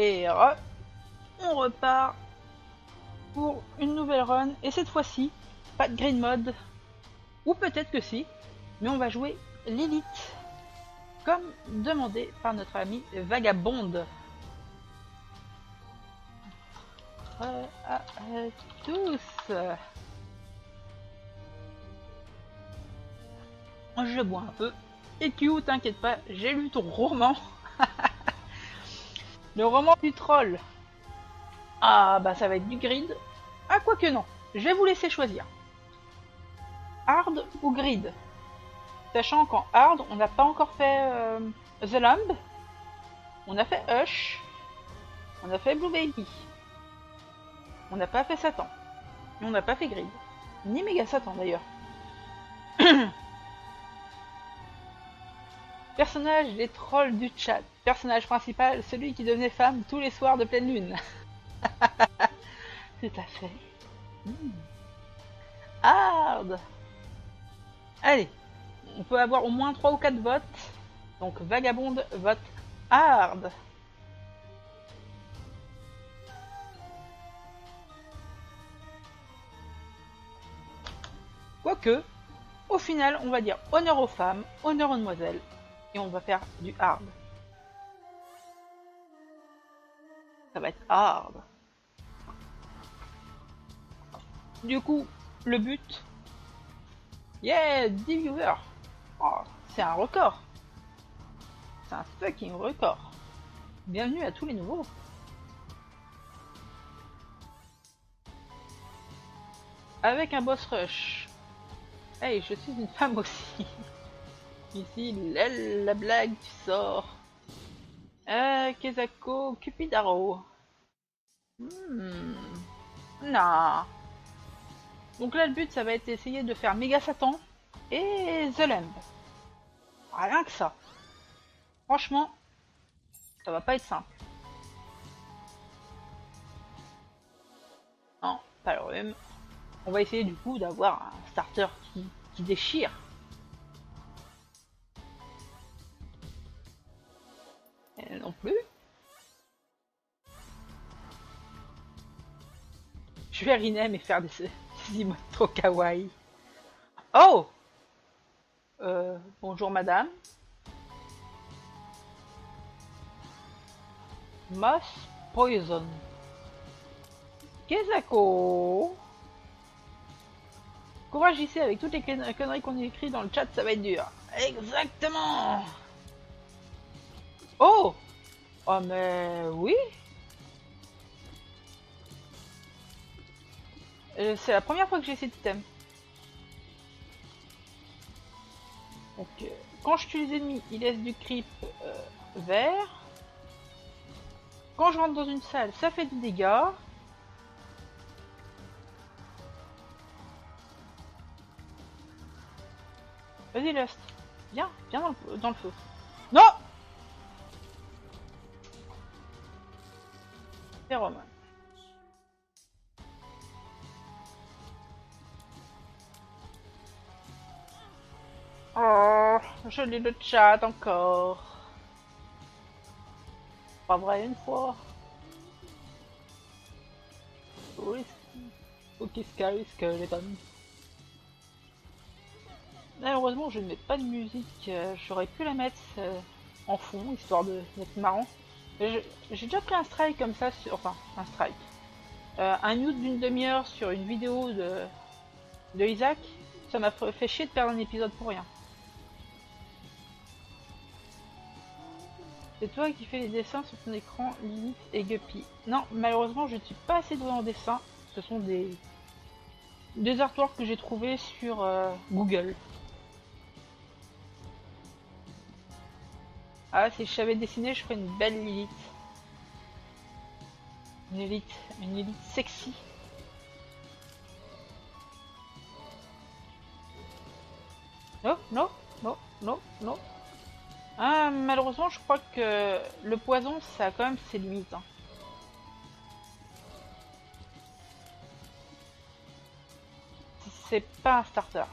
Et on repart pour une nouvelle run. Et cette fois-ci, pas de green mode. Ou peut-être que si. Mais on va jouer l'élite. Comme demandé par notre ami Vagabonde. À tous. Je bois un peu. Et Q, t'inquiète pas, j'ai lu ton roman. Le roman du troll. Ah bah ça va être du grid. Ah quoique non, je vais vous laisser choisir. Hard ou grid. Sachant qu'en hard, on n'a pas encore fait The Lamb. On a fait Hush. On a fait Blue Baby. On n'a pas fait Satan. Et on n'a pas fait grid. Ni méga Satan d'ailleurs. Personnage des trolls du chat. Personnage principal, celui qui devenait femme tous les soirs de pleine lune. Tout à fait. Hard. Allez, on peut avoir au moins 3 ou 4 votes. Donc Vagabonde vote hard. Quoique, au final, on va dire honneur aux femmes, honneur aux demoiselles. Et on va faire du hard. Ça va être hard. Du coup, le but. Yeah, 10 viewers. Oh, c'est un record. C'est un fucking record. Bienvenue à tous les nouveaux. Avec un boss rush. Hey, je suis une femme aussi. Ici, la blague, tu sors. Kezako, Cupidaro. Non. Donc là, le but, ça va être d'essayer de faire Méga Satan et The Lamb. Rien que ça. Franchement, ça va pas être simple. Non, pas le rhume. On va essayer du coup d'avoir un starter qui déchire. Elle non plus. Je vais rename et faire des emotes trop kawaii. Oh, bonjour madame. Moss Poison. Kezako. Courage ici avec toutes les conneries qu'on écrit dans le chat, ça va être dur. Exactement. Oh. Oh mais oui. C'est la première fois que j'ai cet item. Donc, quand je tue les ennemis, il laisse du creep vert. Quand je rentre dans une salle, ça fait des dégâts. Vas-y Lust, viens dans le feu. Non. Phéromone. Oh, je lis le chat encore. Pas vrai une fois. Oui. Ok, Scary Skeleton. Malheureusement, je ne mets pas de musique. J'aurais pu la mettre en fond, histoire d'être marrant. J'ai déjà pris un strike comme ça, enfin, un strike. Un mute d'une demi-heure sur une vidéo de Isaac. Ça m'a fait chier de perdre un épisode pour rien. C'est toi qui fais les dessins sur ton écran, Lilith et Guppy. Non, malheureusement, je ne suis pas assez douée en dessin. Ce sont des artworks que j'ai trouvés sur Google. Ah, si je savais dessiner, je ferais une belle Lilith. Une élite sexy. Non, non, non, non, non. Ah, malheureusement, je crois que le poison, ça a quand même ses limites. Hein. C'est pas un starter.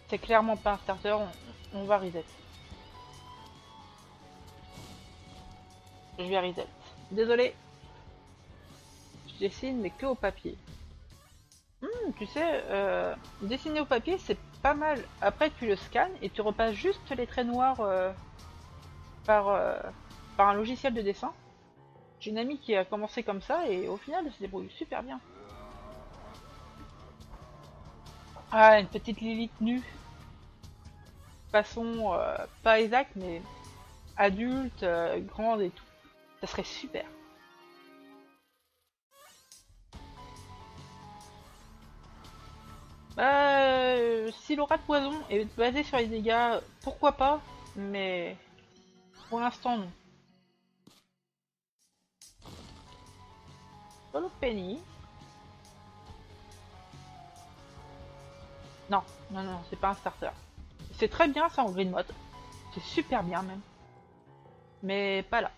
C'est clairement pas un starter, on va reset. Je vais reset. Désolé. Je dessine mais que au papier. Tu sais, dessiner au papier c'est pas mal. Après tu le scannes et tu repasses juste les traits noirs par, par un logiciel de dessin. J'ai une amie qui a commencé comme ça et au final elle se débrouille super bien. Ah, une petite Lilith nue. Façon pas exacte mais adulte, grande et tout. Ça serait super. Si l'aura de poison est basée sur les dégâts, pourquoi pas, mais pour l'instant non. Solo Penny. Non, non, non, c'est pas un starter. C'est très bien ça en green mode. C'est super bien même. Mais pas là.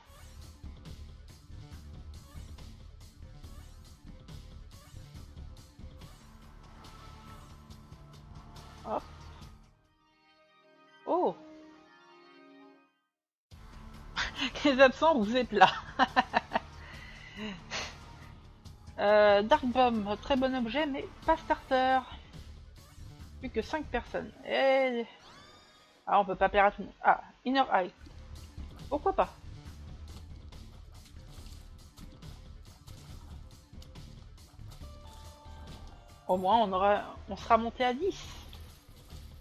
Hop. Oh. Les absents, vous êtes là. Dark Bomb, très bon objet, mais pas starter. Plus que 5 personnes. Et... Ah, on peut pas plaire à tout le monde. Ah, Inner Eye. Pourquoi pas? Au moins, on sera monté à 10.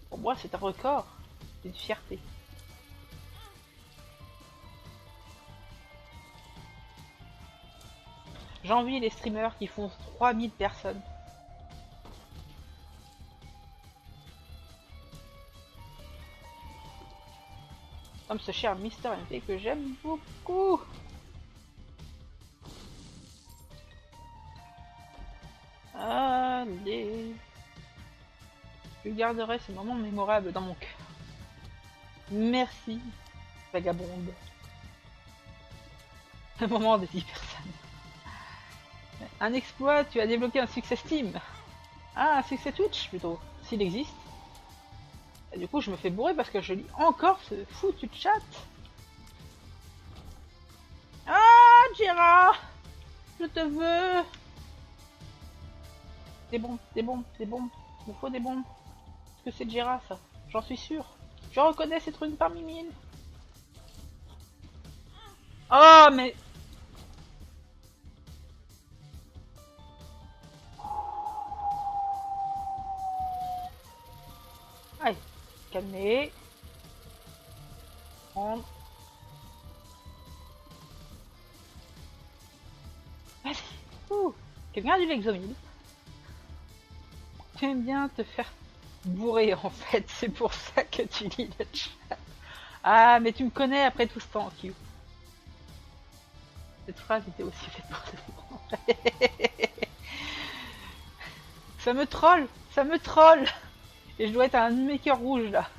Pour moi, c'est un record. C'est une fierté. J'envie les streamers qui font 3000 personnes. Comme ce cher Mister MP que j'aime beaucoup. Allez. Je garderai ce moment mémorable dans mon cœur. Merci, vagabonde. Le moment des 10 personnes. Un exploit, tu as débloqué un succès Steam. Ah, un succès Twitch plutôt, s'il existe. Et du coup, je me fais bourrer parce que je lis encore ce foutu chat. Ah, Gérard, je te veux. Des bombes, des bombes, des bombes. Il me faut des bombes. Est-ce que c'est Gérard ça? J'en suis sûr. Je reconnais ces trucs parmi mille. Oh, mais... Allez, calmer. Prendre. Vas-y. Ouh. Quelqu'un a du Lexomil. Tu aimes bien te faire bourrer en fait, c'est pour ça que tu lis le chat. Ah, mais tu me connais après tout ce temps, Q. Cette phrase était aussi faite pour toi. Ça me troll, ça me troll. Et je dois être un demi-cœur rouge là.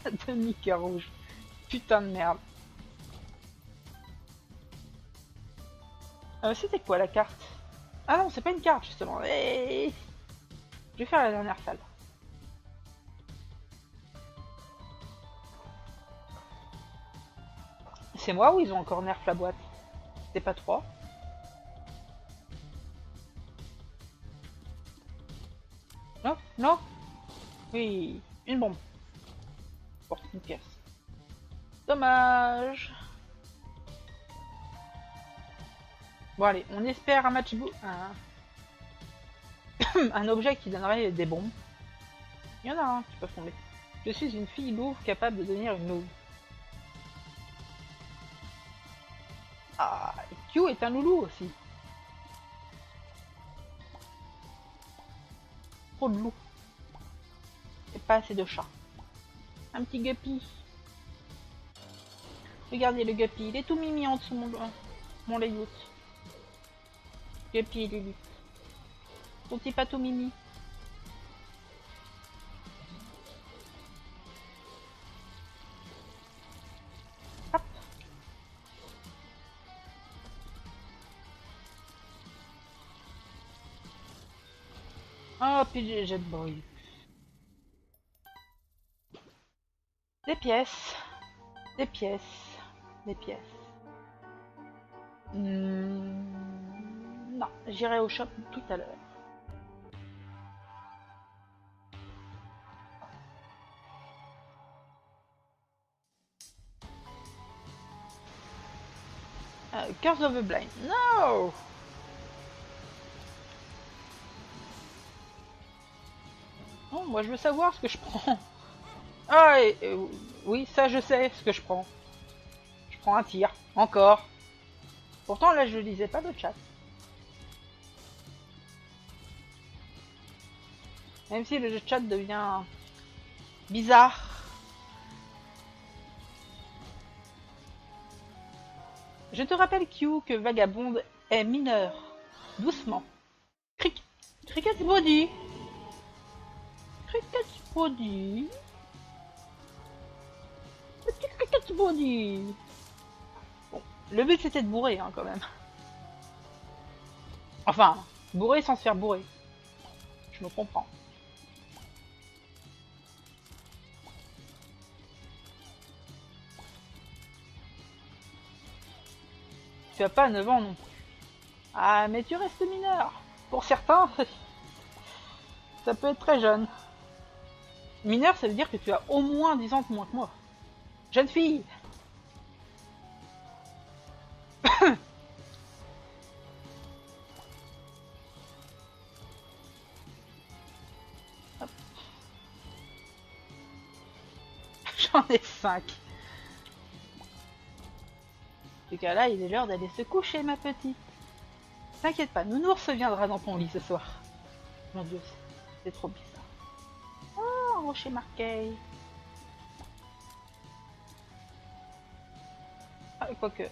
Un demi-cœur rouge. Putain de merde. C'était quoi la carte? Ah non, c'est pas une carte justement. Hey, je vais faire la dernière salle. C'est moi ou ils ont encore nerf la boîte? C'est pas 3. Non, non. Oui, une bombe. Bon, une pièce. Dommage. Bon allez, on espère un match un objet qui donnerait des bombes. Il y en a un qui peut tomber. Je suis une fille louve capable de devenir une louve. Ah, Q est un loulou aussi. Trop de loups. Et pas assez de chats. Un petit guppy. Regardez le guppy, il est tout mimi en dessous mon layout. Guppy, il est lui. Son petit patou mimi. Hop. Oh, puis j'ai de bruit. Des pièces. Des pièces. Des pièces. Non, j'irai au shop tout à l'heure. Curse of the Blind. No! Non, moi je veux savoir ce que je prends. Ah, oui, ça je sais ce que je prends. Je prends un tir, encore. Pourtant là je lisais pas le chat. Même si le chat devient bizarre. Je te rappelle Q que Vagabond est mineur. Doucement. Cricket body. Cricket body. Petit cricket body. Bon, le but c'était de bourrer hein, quand même. Enfin, bourrer sans se faire bourrer. Je me comprends. Tu as pas 9 ans non plus. Ah, mais tu restes mineur. Pour certains, ça peut être très jeune. Mineur, ça veut dire que tu as au moins 10 ans de moins que moi. Jeune fille. J'en ai 5. En tout cas là, il est l'heure d'aller se coucher, ma petite. T'inquiète pas, Nounours viendra dans ton lit ce soir. Mon dieu, c'est trop bizarre. Oh, un rocher marqué. Ah, quoique.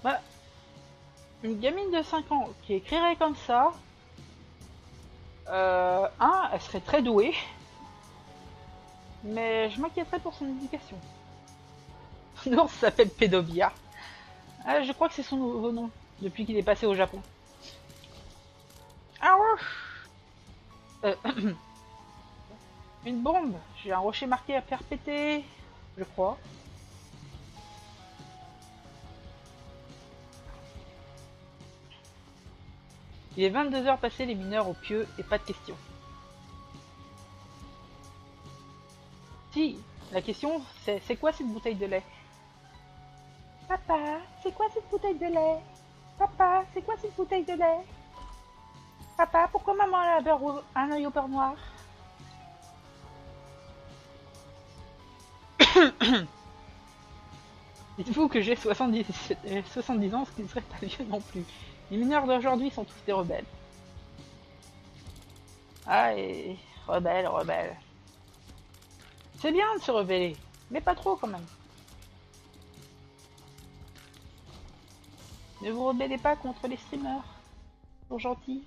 Bah, une gamine de 5 ans qui écrirait comme ça, elle serait très douée, mais je m'inquiéterais pour son éducation. L'ours s'appelle Pédobia. Ah, je crois que c'est son nouveau nom, depuis qu'il est passé au Japon. Ah ouais. Une bombe. J'ai un rocher marqué à faire péter, je crois. Il est 22 heures passées, les mineurs au pieu et pas de question. Si, la question c'est quoi cette bouteille de lait? Papa, c'est quoi cette bouteille de lait? Papa, c'est quoi cette bouteille de lait? Papa, pourquoi maman a un œil au beurre noir? Dites-vous que j'ai 70 ans, ce qui ne serait pas vieux non plus. Les mineurs d'aujourd'hui sont tous des rebelles. Ah, et rebelles. C'est bien de se rebeller, mais pas trop quand même. Ne vous rebellez pas contre les streamers. Ils sont gentils.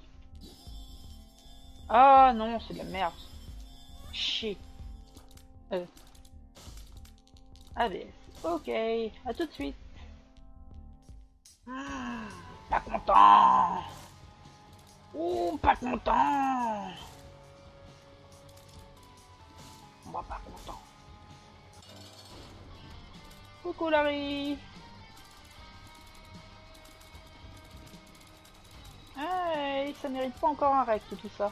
Ah non, c'est de la merde. Chier. ABS. Ok, à tout de suite. Pas content. Ouh, pas content. Moi, pas content. Coucou Larry. Hey, ça mérite pas encore un rect tout ça.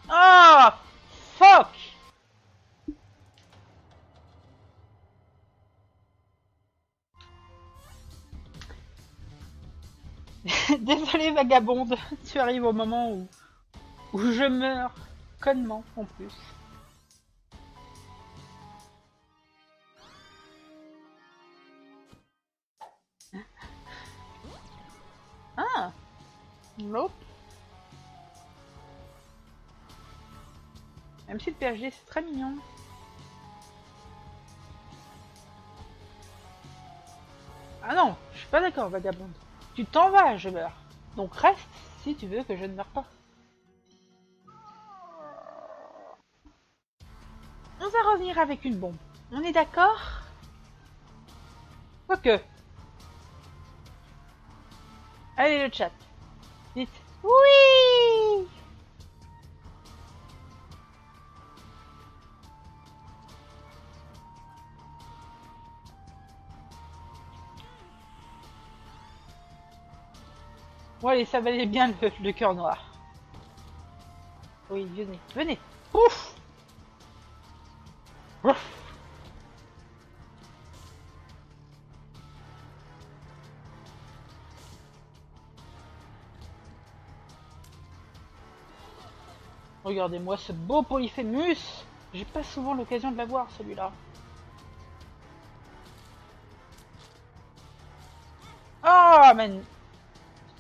Ah, fuck. Désolée vagabonde, tu arrives au moment où je meurs connement en plus. Ah, nope. Même si le PhD c'est très mignon. Ah non, je suis pas d'accord vagabonde. Tu t'en vas, je meurs. Donc reste si tu veux que je ne meure pas. On va revenir avec une bombe. On est d'accord? Quoique. Allez le chat. Dites oui. Bon allez, ça valait bien le cœur noir. Oui, venez, venez. Ouf, ouf. Regardez-moi ce beau Polyphémus. J'ai pas souvent l'occasion de l'avoir celui-là. Ah, man.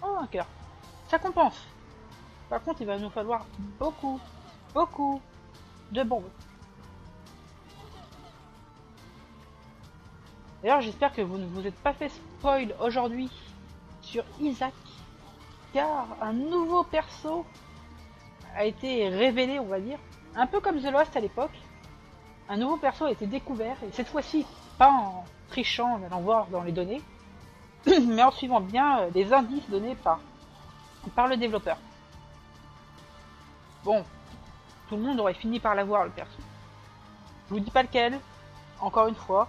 Oh, un cœur. Ça compense. Par contre, il va nous falloir beaucoup, beaucoup de bombes. D'ailleurs, j'espère que vous ne vous êtes pas fait spoil aujourd'hui sur Isaac, car un nouveau perso a été révélé, on va dire, un peu comme The Lost à l'époque. Un nouveau perso a été découvert, et cette fois-ci, pas en trichant, en allant voir dans les données, mais en suivant bien les indices donnés par le développeur. Bon, tout le monde aurait fini par l'avoir, le perso. Je vous dis pas lequel, encore une fois.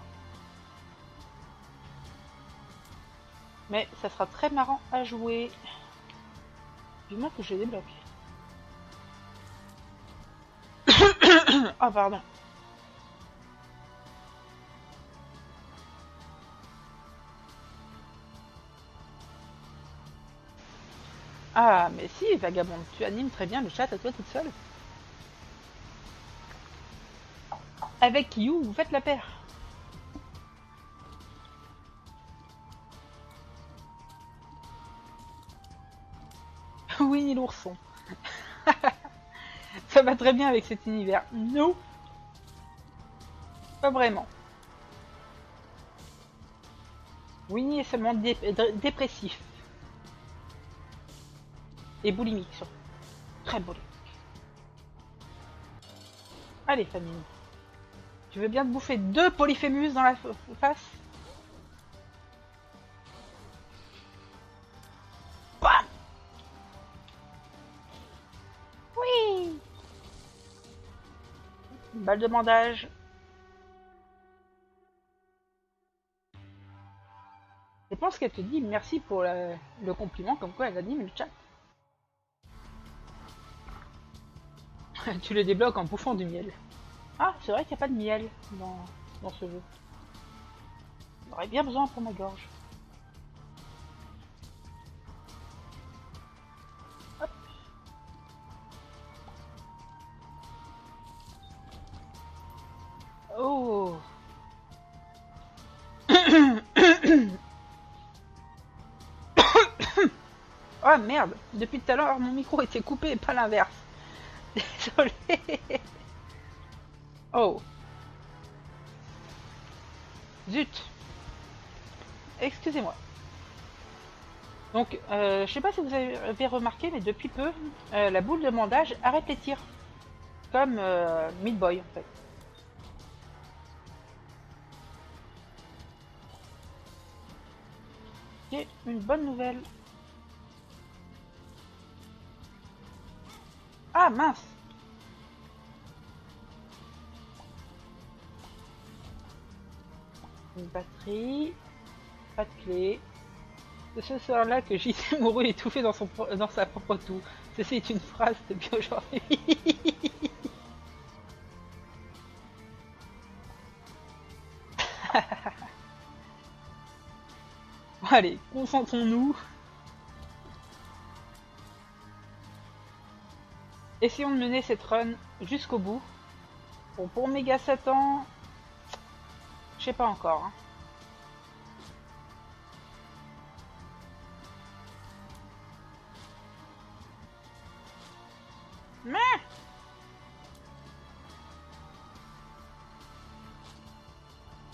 Mais ça sera très marrant à jouer. Du moins que je les débloque. Ah, pardon. Ah, mais si, vagabonde, tu animes très bien le chat à toi toute seule. Avec You, vous faites la paire. Winnie l'ourson. Ça va très bien avec cet univers. Non, pas vraiment. Winnie est seulement dépressif. Et boulimique, surtout. Très boulimique. Allez, famille. Tu veux bien te bouffer 2 Polyphémus dans la face? Bam! Oui! Une balle de bandage. Je pense qu'elle te dit merci pour le compliment, comme quoi elle anime le chat. Tu le débloques en bouffant du miel. Ah, c'est vrai qu'il n'y a pas de miel dans ce jeu. J'en aurais bien besoin pour ma gorge. Hop. Oh. Oh merde, depuis tout à l'heure mon micro était coupé et pas l'inverse. Désolé. Oh. Zut. Excusez-moi. Donc, je sais pas si vous avez remarqué, mais depuis peu, la boule de bandage arrête les tirs. Comme Meat Boy, en fait. C'est une bonne nouvelle. Ah, mince. Une batterie. Pas de clé. C'est ce soir-là que JC mourut étouffé dans sa propre toux. Ceci est une phrase depuis aujourd'hui. Allez, concentrons-nous. Essayons de mener cette run jusqu'au bout. Bon, pour Méga Satan, je sais pas encore. Hein.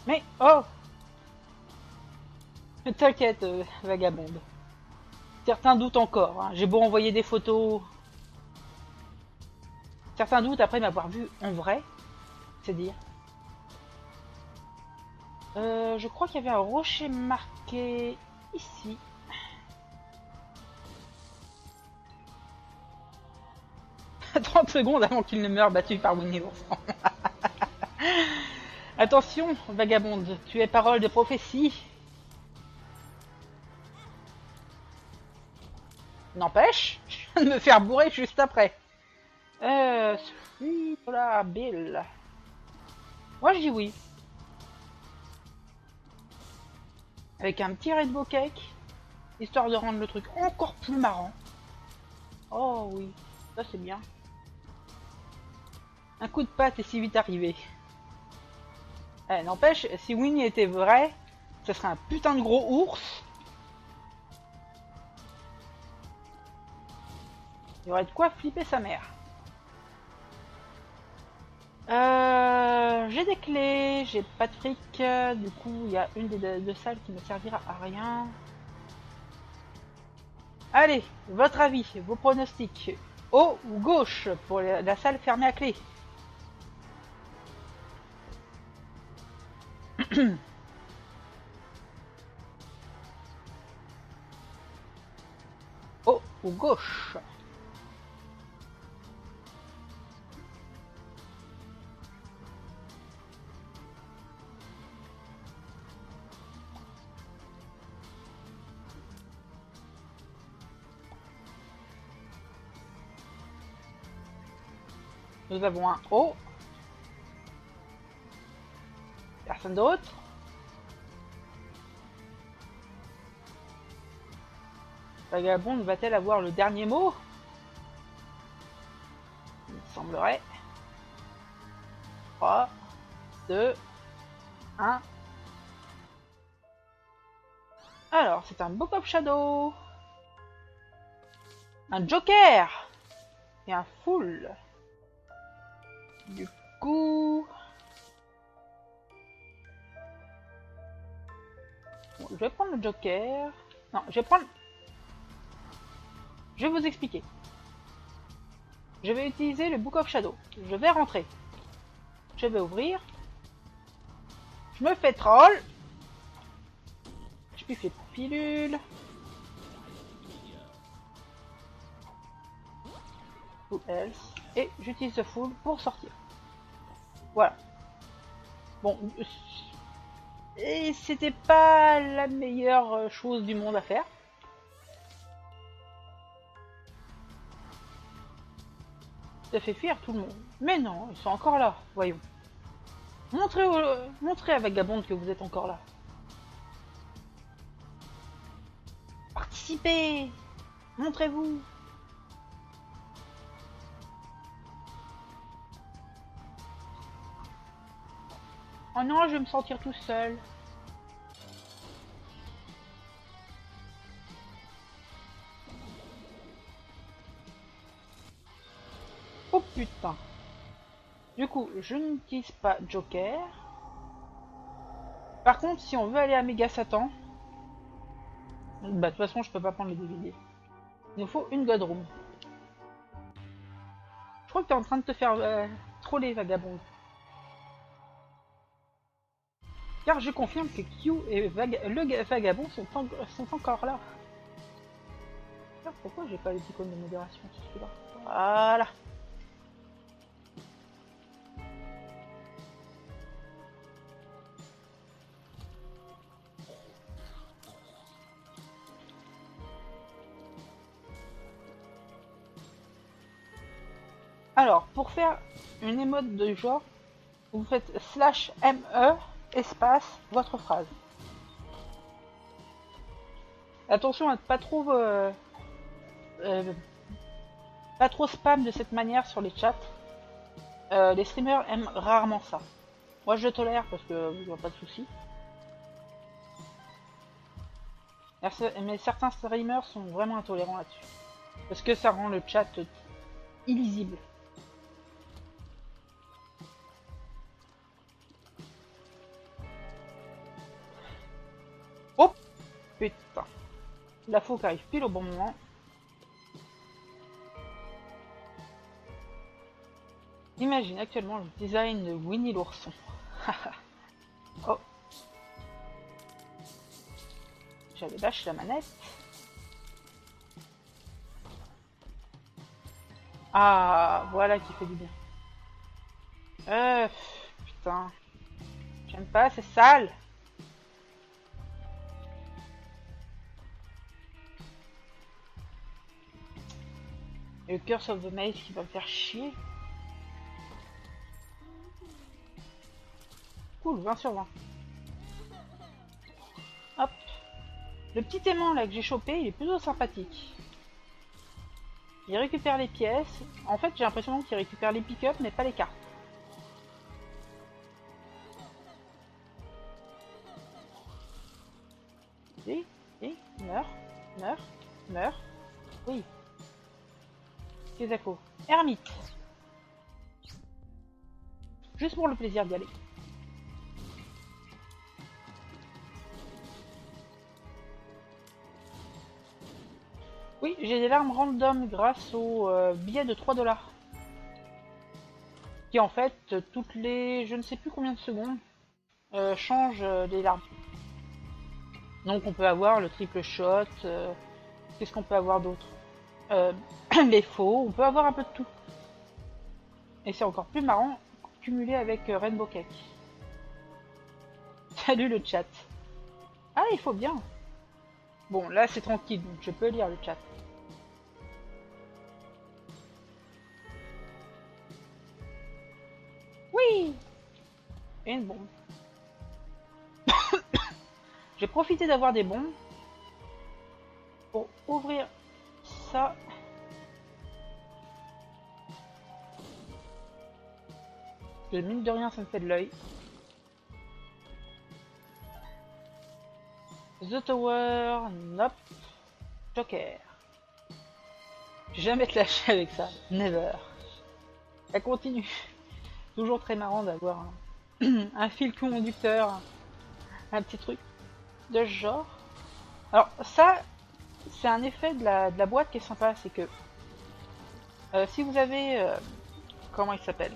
Mais oh! T'inquiète, vagabonde. Certains doutent encore. Hein. J'ai beau envoyer des photos. Certains doutent après m'avoir vu en vrai. C'est dire. Je crois qu'il y avait un rocher marqué ici. « 30 secondes avant qu'il ne meure battu par Winnie l'ourson. » Attention, vagabonde, tu es parole de prophétie. N'empêche, je viens de me faire bourrer juste après. Voilà, Bill. Moi je dis oui. Avec un petit Red Bull Cake, histoire de rendre le truc encore plus marrant. Oh oui, ça c'est bien. Un coup de patte et si vite arrivé. N'empêche, si Winnie était vrai, ce serait un putain de gros ours. Il y aurait de quoi flipper sa mère. J'ai des clés, j'ai pas de fric, du coup il y a une des deux salles qui ne servira à rien. Allez, votre avis, vos pronostics, haut ou gauche pour la salle fermée à clé? Haut ou gauche? Nous avons un haut. Personne d'autre? Vagabonde va-t-elle avoir le dernier mot? Il me semblerait. 3, 2, 1. Alors, c'est un Book of Shadow. Un Joker. Et un Fool. Du coup... Bon, je vais prendre le Joker. Non, je vais prendre... Je vais vous expliquer. Je vais utiliser le Book of Shadow. Je vais rentrer. Je vais ouvrir. Je me fais troll. Je lui fais pilule. Full health. Et j'utilise ce full pour sortir. Voilà. Bon. Et c'était pas la meilleure chose du monde à faire. Ça fait fuir tout le monde. Mais non, ils sont encore là. Voyons. Montrez à Vagabonde que vous êtes encore là. Participez. Montrez-vous. Oh non, je vais me sentir tout seul. Oh putain. Du coup, je n'utilise pas Joker. Par contre, si on veut aller à Méga Satan, bah de toute façon, je peux pas prendre les DVD. Il nous faut une God Room. Je crois que t'es en train de te faire troller, Vagabond. Car je confirme que Q et le Vagabond sont encore là. Alors, pourquoi j'ai pas les icônes de modération sur celui-là? Voilà. Alors, pour faire une émote de genre, vous faites /ME espace votre phrase. Attention à ne pas trop spam de cette manière sur les chats. Les streamers aiment rarement ça. Moi je le tolère parce que je vois pas de soucis. Mais certains streamers sont vraiment intolérants là-dessus. Parce que ça rend le chat illisible. Oh putain. La fouque arrive pile au bon moment. Imagine actuellement le design de Winnie l'ourson. Oh. J'avais lâché la manette. Ah, voilà qui fait du bien. Putain. J'aime pas, c'est sale. Et le Curse of the Maze qui va me faire chier. Cool, 20 sur 20. Hop. Le petit aimant là que j'ai chopé, il est plutôt sympathique. Il récupère les pièces. En fait, j'ai l'impression qu'il récupère les pick-up, mais pas les cartes. Oui, oui, meurs, meurs, meurs. Oui. Kezako. Ermite. Juste pour le plaisir d'y aller. Oui, j'ai des larmes random grâce au billet de 3 $. Qui en fait, toutes les je ne sais plus combien de secondes, change les larmes. Donc on peut avoir le triple shot, qu'est-ce qu'on peut avoir d'autre, les faux, on peut avoir un peu de tout. Et c'est encore plus marrant, cumulé avec Rainbow Cake. Salut le chat. Ah, il faut bien. Bon, là c'est tranquille, donc je peux lire le chat. Oui. Et une bombe. J'ai profité d'avoir des bombes pour ouvrir ça. Que mine de rien, ça me fait de l'œil. The Tower, nope. Joker. Je vais jamais te lâcher avec ça. Never. Elle continue. Toujours très marrant d'avoir un fil conducteur, un petit truc de ce genre. Alors ça, c'est un effet de la boîte qui est sympa, c'est que si vous avez, comment il s'appelle,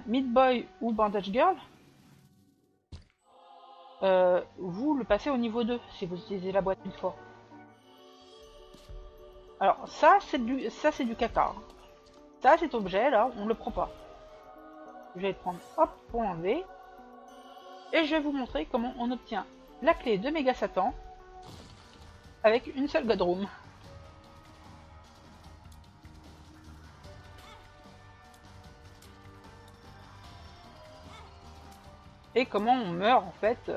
Meat Boy ou Bandage Girl, vous le passez au niveau 2 si vous utilisez la boîte une fois. Alors ça c'est du caca. Hein. Ça cet objet là, on le prend pas. Je vais le prendre hop pour l'enlever. Et je vais vous montrer comment on obtient la clé de Méga Satan avec une seule Godroom. Et comment on meurt en fait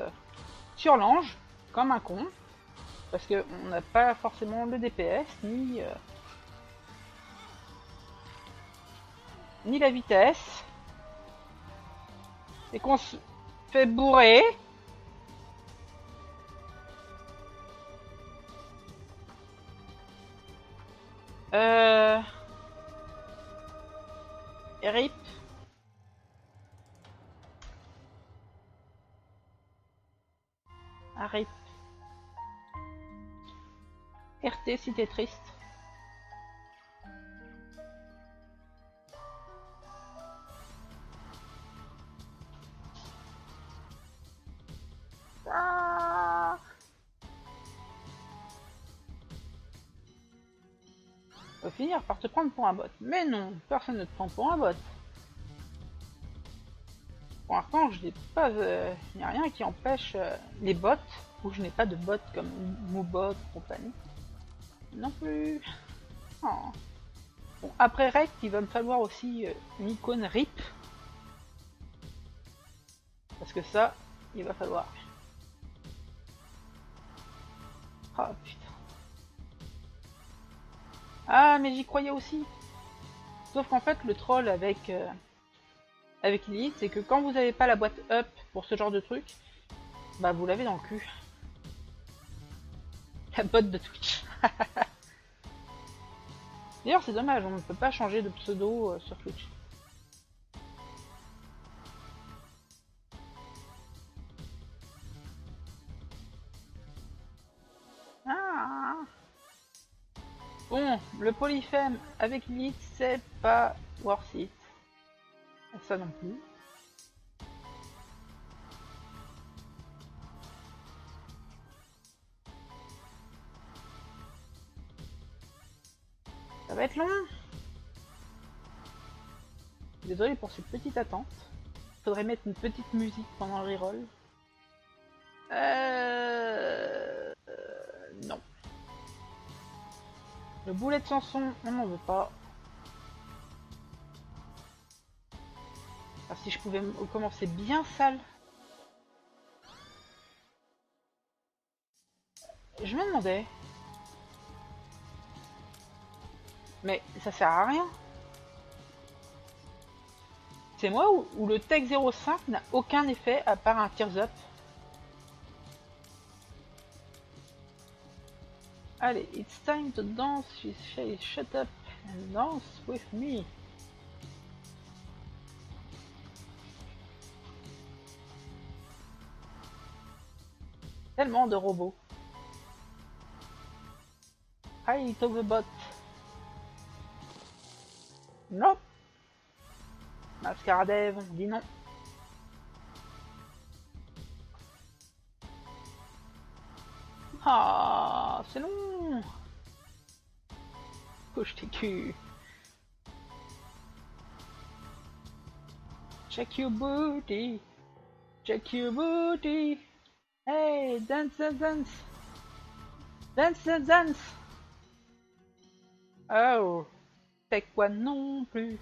sur l'ange comme un con. Parce qu'on n'a pas forcément le DPS ni la vitesse. Et qu'on se fait bourrer. RIP. RIP. RT si t'es triste. Ah, faut finir par te prendre pour un bot. Mais non, personne ne te prend pour un bot. Pour l'instant, je n'ai pas, il n'y a rien qui empêche les bots, ou je n'ai pas de bots comme Moobot et compagnie. Non plus. Oh. Bon, après Rect, il va me falloir aussi une icône RIP. Parce que ça, il va falloir. Ah putain. Ah, mais j'y croyais aussi. Sauf qu'en fait, le troll avec Lilith, c'est que quand vous n'avez pas la boîte up pour ce genre de truc, bah vous l'avez dans le cul. La botte de Twitch. D'ailleurs, c'est dommage, on ne peut pas changer de pseudo sur Twitch. Ah. Bon, le polyphème avec Lilith, c'est pas worth it. Ça non plus. Ça va être long. Désolé pour cette petite attente. Faudrait mettre une petite musique pendant le reroll. Non. Le boulet de Samson, on n'en veut pas. Ah, si je pouvais commencer bien sale. Je me demandais. Mais ça sert à rien. C'est moi ou le Tech 05 n'a aucun effet à part un Tears Up. Allez, it's time to dance, she says shut up and dance with me. Tellement de robots. Hi, Togbot. Non. Mascaradev, on dit non. Ah, c'est long. Couche tes culs. Check your booty. Check your booty. Hey, dance, dance, dance. Dance, dance, dance. Oh. C'est quoi non plus?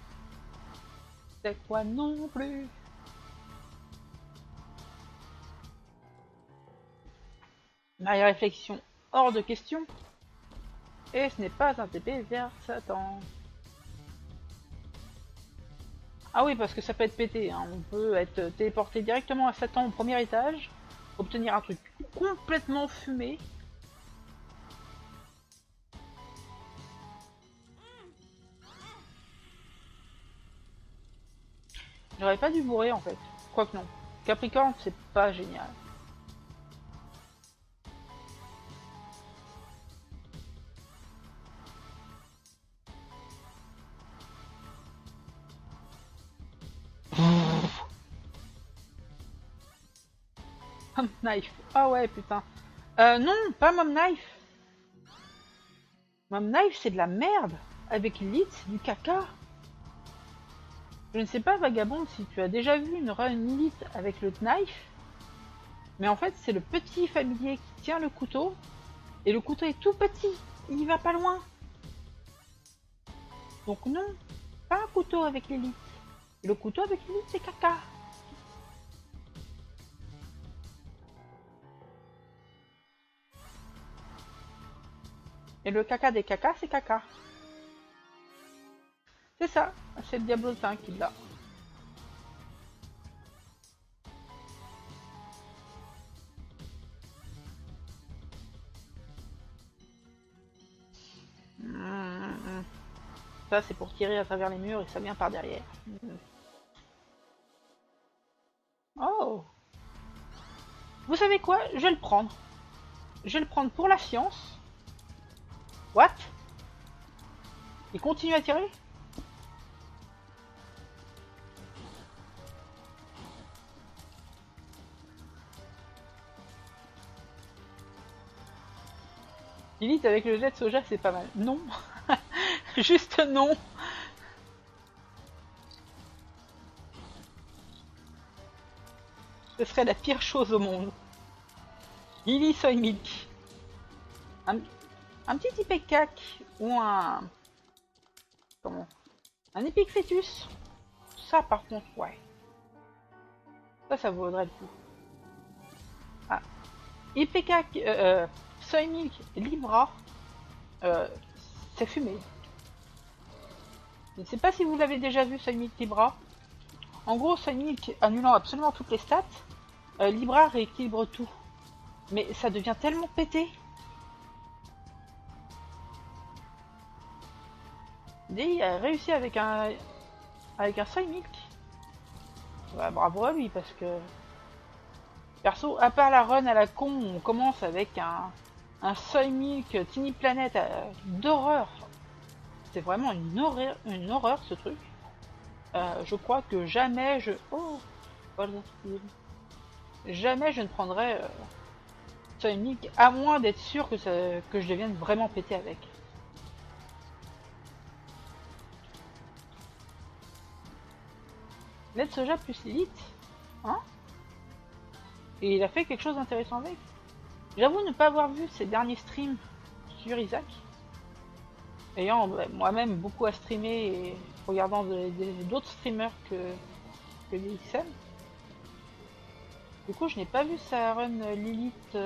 C'est quoi non plus? Ma réflexion hors de question. Et ce n'est pas un TP vers Satan. Ah oui, parce que ça peut être pété. Hein. On peut être téléporté directement à Satan au premier étage, obtenir un truc complètement fumé. J'aurais pas dû bourrer en fait. Quoique non. Capricorne, c'est pas génial. Mom Knife. Ah ouais, putain. Non, pas Mom Knife. Mom Knife, c'est de la merde. Avec Elite, c'est du caca. Je ne sais pas, Vagabond, si tu as déjà vu une run Elite avec le knife. Mais en fait, c'est le petit familier qui tient le couteau. Et le couteau est tout petit. Il y va pas loin. Donc non, pas un couteau avec l'élite. Le couteau avec l'élite, c'est caca. Et le caca des cacas, c'est caca. C'est ça, c'est le diablotin qui l'a. Ça, c'est pour tirer à travers les murs et ça vient par derrière. Oh. Vous savez quoi? Je vais le prendre. Je vais le prendre pour la science. What? Il continue à tirer? Lilith avec le jet de soja, c'est pas mal. Non. Juste non. Ce serait la pire chose au monde. Lily Soy Milk. Un petit Ipecac ou un... Comment? Un Epic Fetus. Ça par contre, ouais. Ça vaudrait le coup. Ah. Ipecac, Soy Milk, Libra. C'est fumé. Je ne sais pas si vous l'avez déjà vu, Soy Milk Libra. En gros, Soy Milk annulant absolument toutes les stats. Libra rééquilibre tout. Mais ça devient tellement pété. Il a réussi avec un Soy Milk. Bah, bravo à lui parce que perso, à part la run à la con, on commence avec un Soy Milk Tiny Planet d'horreur. C'est vraiment une horreur ce truc. Je crois que jamais je... Oh, jamais je ne prendrai Soy Milk à moins d'être sûr que je devienne vraiment pété avec. Lait de soja plus Elite, hein? Et il a fait quelque chose d'intéressant avec. J'avoue ne pas avoir vu ses derniers streams sur Isaac. ayant moi-même beaucoup à streamer et regardant d'autres streamers que DXM. Du coup, je n'ai pas vu sa run Lilith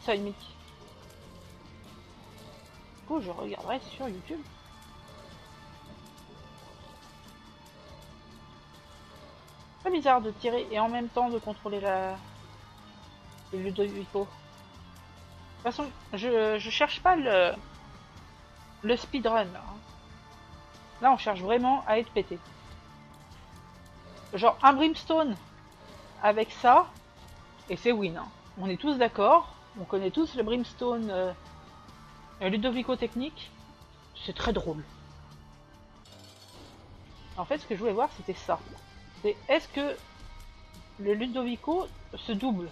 Sonic. Du coup, je regarderai sur YouTube. C'est bizarre de tirer et en même temps de contrôler le Ludovico. De toute façon, je cherche pas le speedrun là. Là, on cherche vraiment à être pété. Genre un Brimstone avec ça, et c'est win. Hein. On est tous d'accord, on connaît tous le Brimstone Ludovico technique. C'est très drôle. En fait, ce que je voulais voir, c'était ça. C'est est-ce que le Ludovico se double?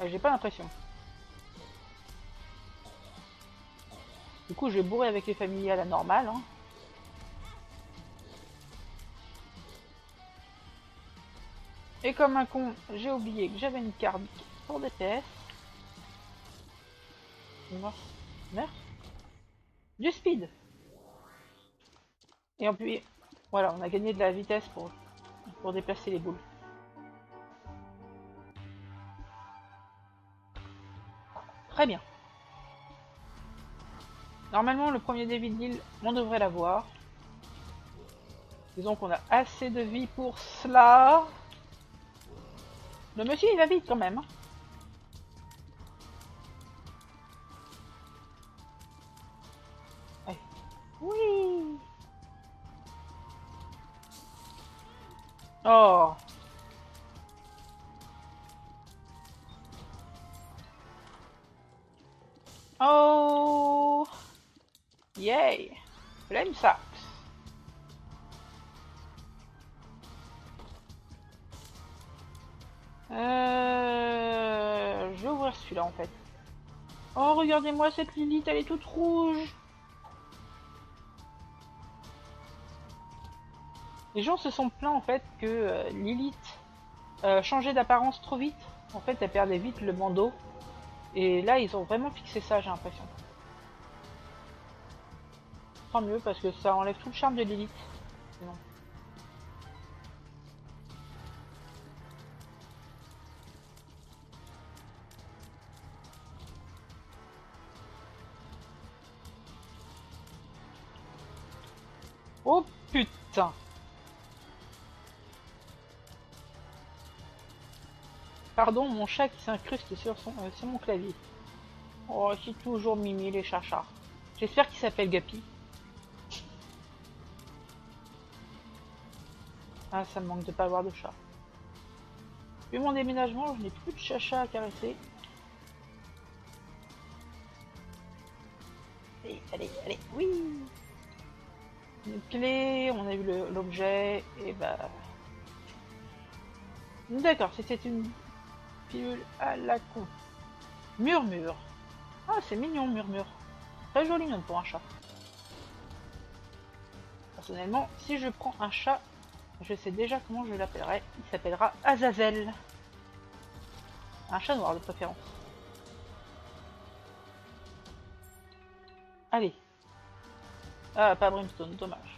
J'ai pas l'impression. Du coup, je vais bourrer avec les familles à la normale. Hein. Et comme un con, j'ai oublié que j'avais une carte pour DPS. Merde. Du speed. Et puis, voilà, on a gagné de la vitesse pour déplacer les boules. Très bien. Normalement, le premier David Hill, on devrait l'avoir. Disons qu'on a assez de vie pour cela. Le monsieur, il va vite quand même. Hein. Allez. Oui. Oh. Oh. Yay. Flame Sax. Je vais ouvrir celui-là en fait. Oh, regardez-moi cette Lilith, elle est toute rouge. Les gens se sont plaints en fait que Lilith changeait d'apparence trop vite. En fait, elle perdait vite le bandeau. Et là, ils ont vraiment fixé ça, j'ai l'impression. Tant mieux, parce que ça enlève tout le charme de Lilith. Sinon. Oh putain! Pardon, mon chat qui s'incruste sur mon clavier. Oh, c'est toujours Mimi les chachas. J'espère qu'il s'appelle Gapi. Ah, ça me manque de pas avoir de chat. Vu mon déménagement, je n'ai plus de chacha à caresser. Allez, allez, allez, oui! Une clé, on a eu l'objet, et bah... D'accord, c'était une pilule à la con. Murmure. Ah, c'est mignon, Murmure. Très joli nom pour un chat. Personnellement, si je prends un chat, je sais déjà comment je l'appellerai. Il s'appellera Azazel. Un chat noir de préférence. Allez. Ah, pas Brimstone, dommage.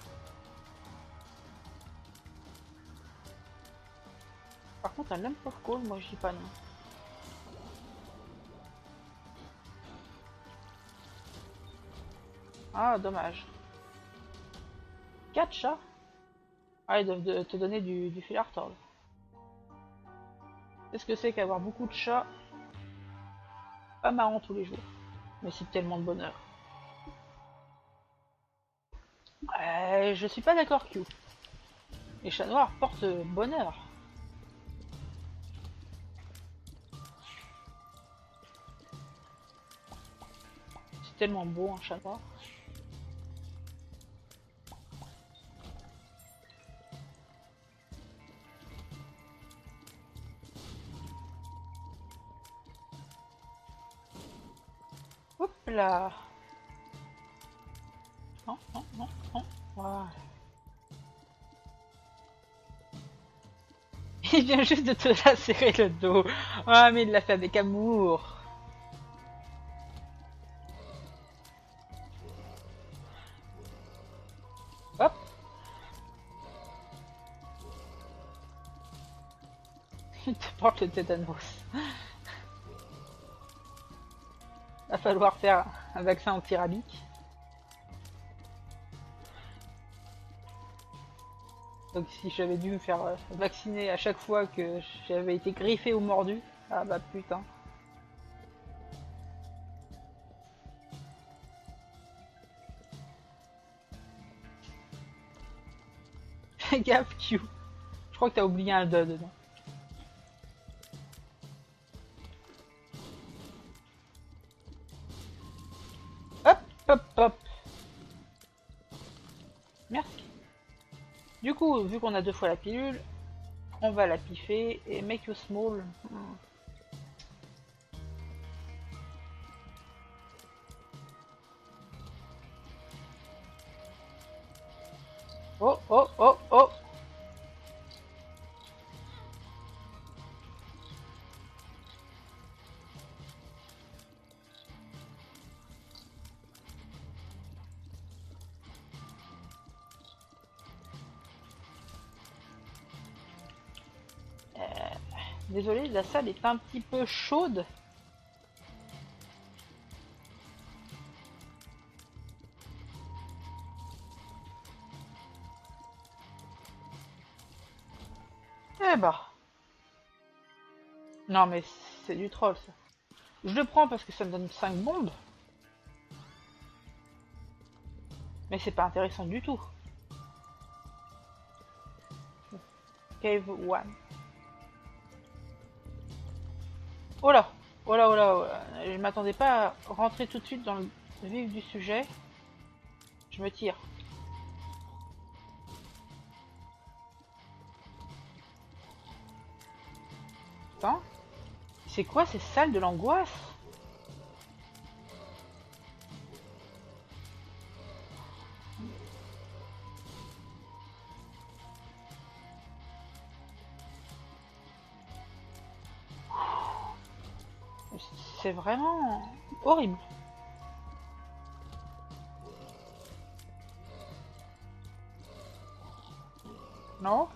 Par contre, un Lamp of Call, moi je dis pas non. Ah, dommage. 4 chats? Ah, ils doivent te donner du fil à retordre. Qu'est-ce que c'est qu'avoir beaucoup de chats? Pas marrant tous les jours. Mais c'est tellement de bonheur. Je suis pas d'accord, Q. Les chats noirs portent bonheur. C'est tellement beau un chat noir. Hop là. Non, non, non, non. Voilà. Il vient juste de te lacérer le dos. Ah, mais il l'a fait avec amour. Hop. Il te porte le tétanos. Va falloir faire un vaccin anti-rabique. Donc si j'avais dû me faire vacciner à chaque fois que j'avais été griffé ou mordu, ah bah putain. Fais gaffe, Q. Je crois que t'as oublié un de dedans. Hop, hop, hop. Merci. Du coup, vu qu'on a 2 fois la pilule, on va la piffer et make you small. Oh, oh, oh, oh. Désolé, la salle est un petit peu chaude. Eh bah. Non mais c'est du troll ça. Je le prends parce que ça me donne 5 bombes. Mais c'est pas intéressant du tout. Cave 1. Oh là, oh là, oh là, oh là. Je m'attendais pas à rentrer tout de suite dans le vif du sujet. Je me tire. Putain. C'est quoi ces salles de l'angoisse? C'est vraiment horrible. Non?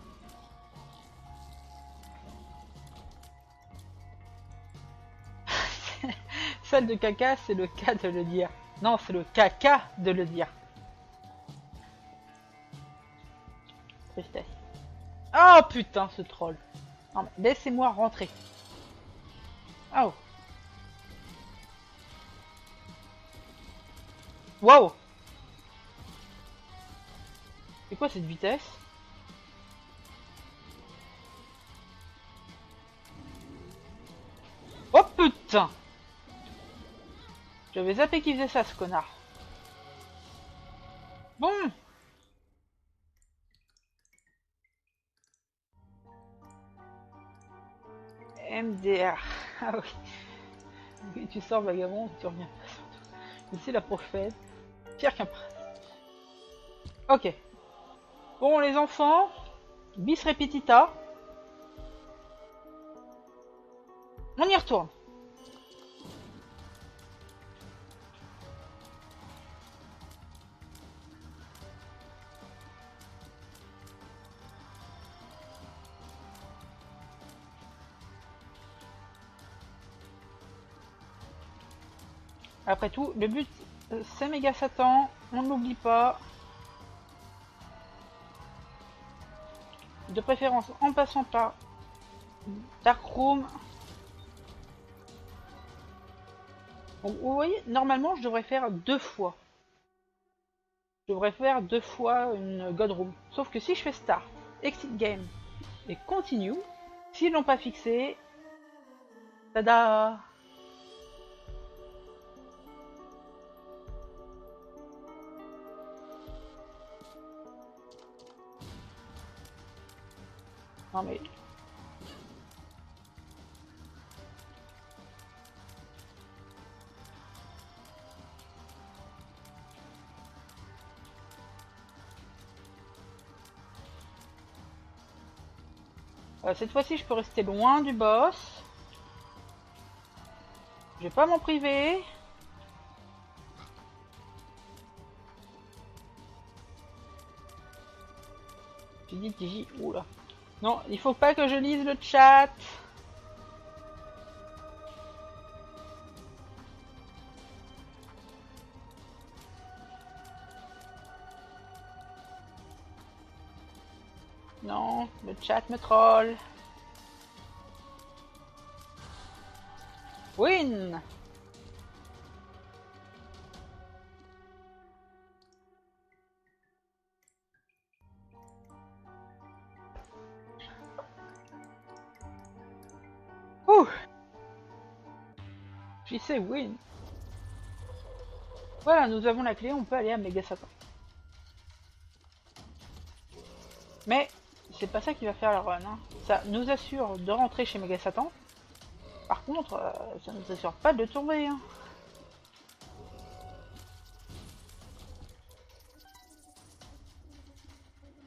Salle de caca, c'est le cas de le dire. Non, c'est le caca de le dire. Tristesse. Oh putain, ce troll. Non mais laissez-moi rentrer. Oh. Wow. C'est quoi cette vitesse? Oh putain. J'avais zappé qu'il faisait ça, ce connard. Bon. MDR. Ah oui. Oui, tu sors vagabond, tu reviens pas surtout. Ici la prochaine. Pire qu'un prince. Ok. Bon les enfants. Bis repetita. On y retourne. Après tout, le but c'est Méga Satan, on ne l'oublie pas. De préférence en passant par Darkroom. Donc vous voyez, normalement je devrais faire 2 fois. Je devrais faire 2 fois une God Room. Sauf que si je fais Start, Exit Game et Continue, s'ils l'ont pas fixé, tada! Non mais... cette fois-ci je peux rester loin du boss. Je vais pas m'en priver. Tu dis Tiji, oula. Non, il faut pas que je lise le chat. Non, le chat me troll. Win. Ouh. J'y sais win. Voilà, nous avons la clé, on peut aller à Méga Satan. Mais c'est pas ça qui va faire la run. Hein. Ça nous assure de rentrer chez Méga Satan. Par contre, ça nous assure pas de le tourner. Hein.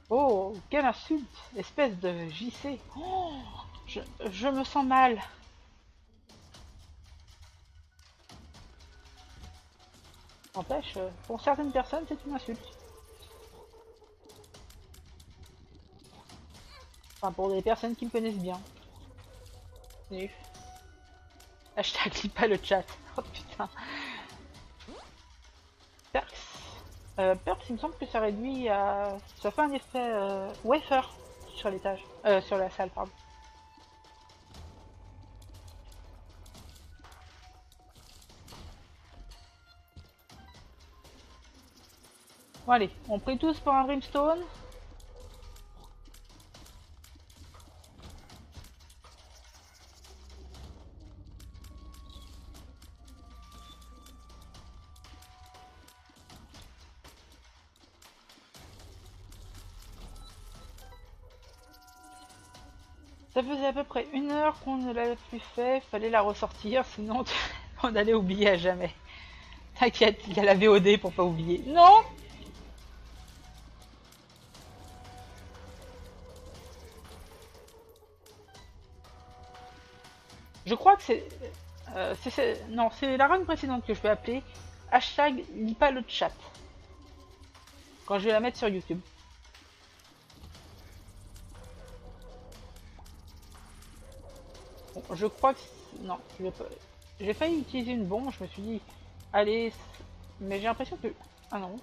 Oh, quelle insulte! Espèce de JC. Oh, je me sens mal. N'empêche, pour certaines personnes, c'est une insulte. Enfin, pour des personnes qui me connaissent bien. Nuf. Hashtag lis pas le chat. Oh putain. Perks. Perks, il me semble que ça réduit à... Ça fait un effet wafer sur l'étage. Sur la salle, pardon. Bon allez, on prie tous pour un brimstone. Ça faisait à peu près 1 heure qu'on ne l'avait plus fait, fallait la ressortir, sinon on allait oublier à jamais. T'inquiète, il y a la VOD pour pas oublier. Non! Je crois que c'est... non, c'est la run précédente que je vais appeler hashtag lis pas le chat. Quand je vais la mettre sur YouTube. Bon, je crois que... Non, je vais pas... J'ai failli utiliser une bombe, je me suis dit... Allez... Mais j'ai l'impression que... Ah non.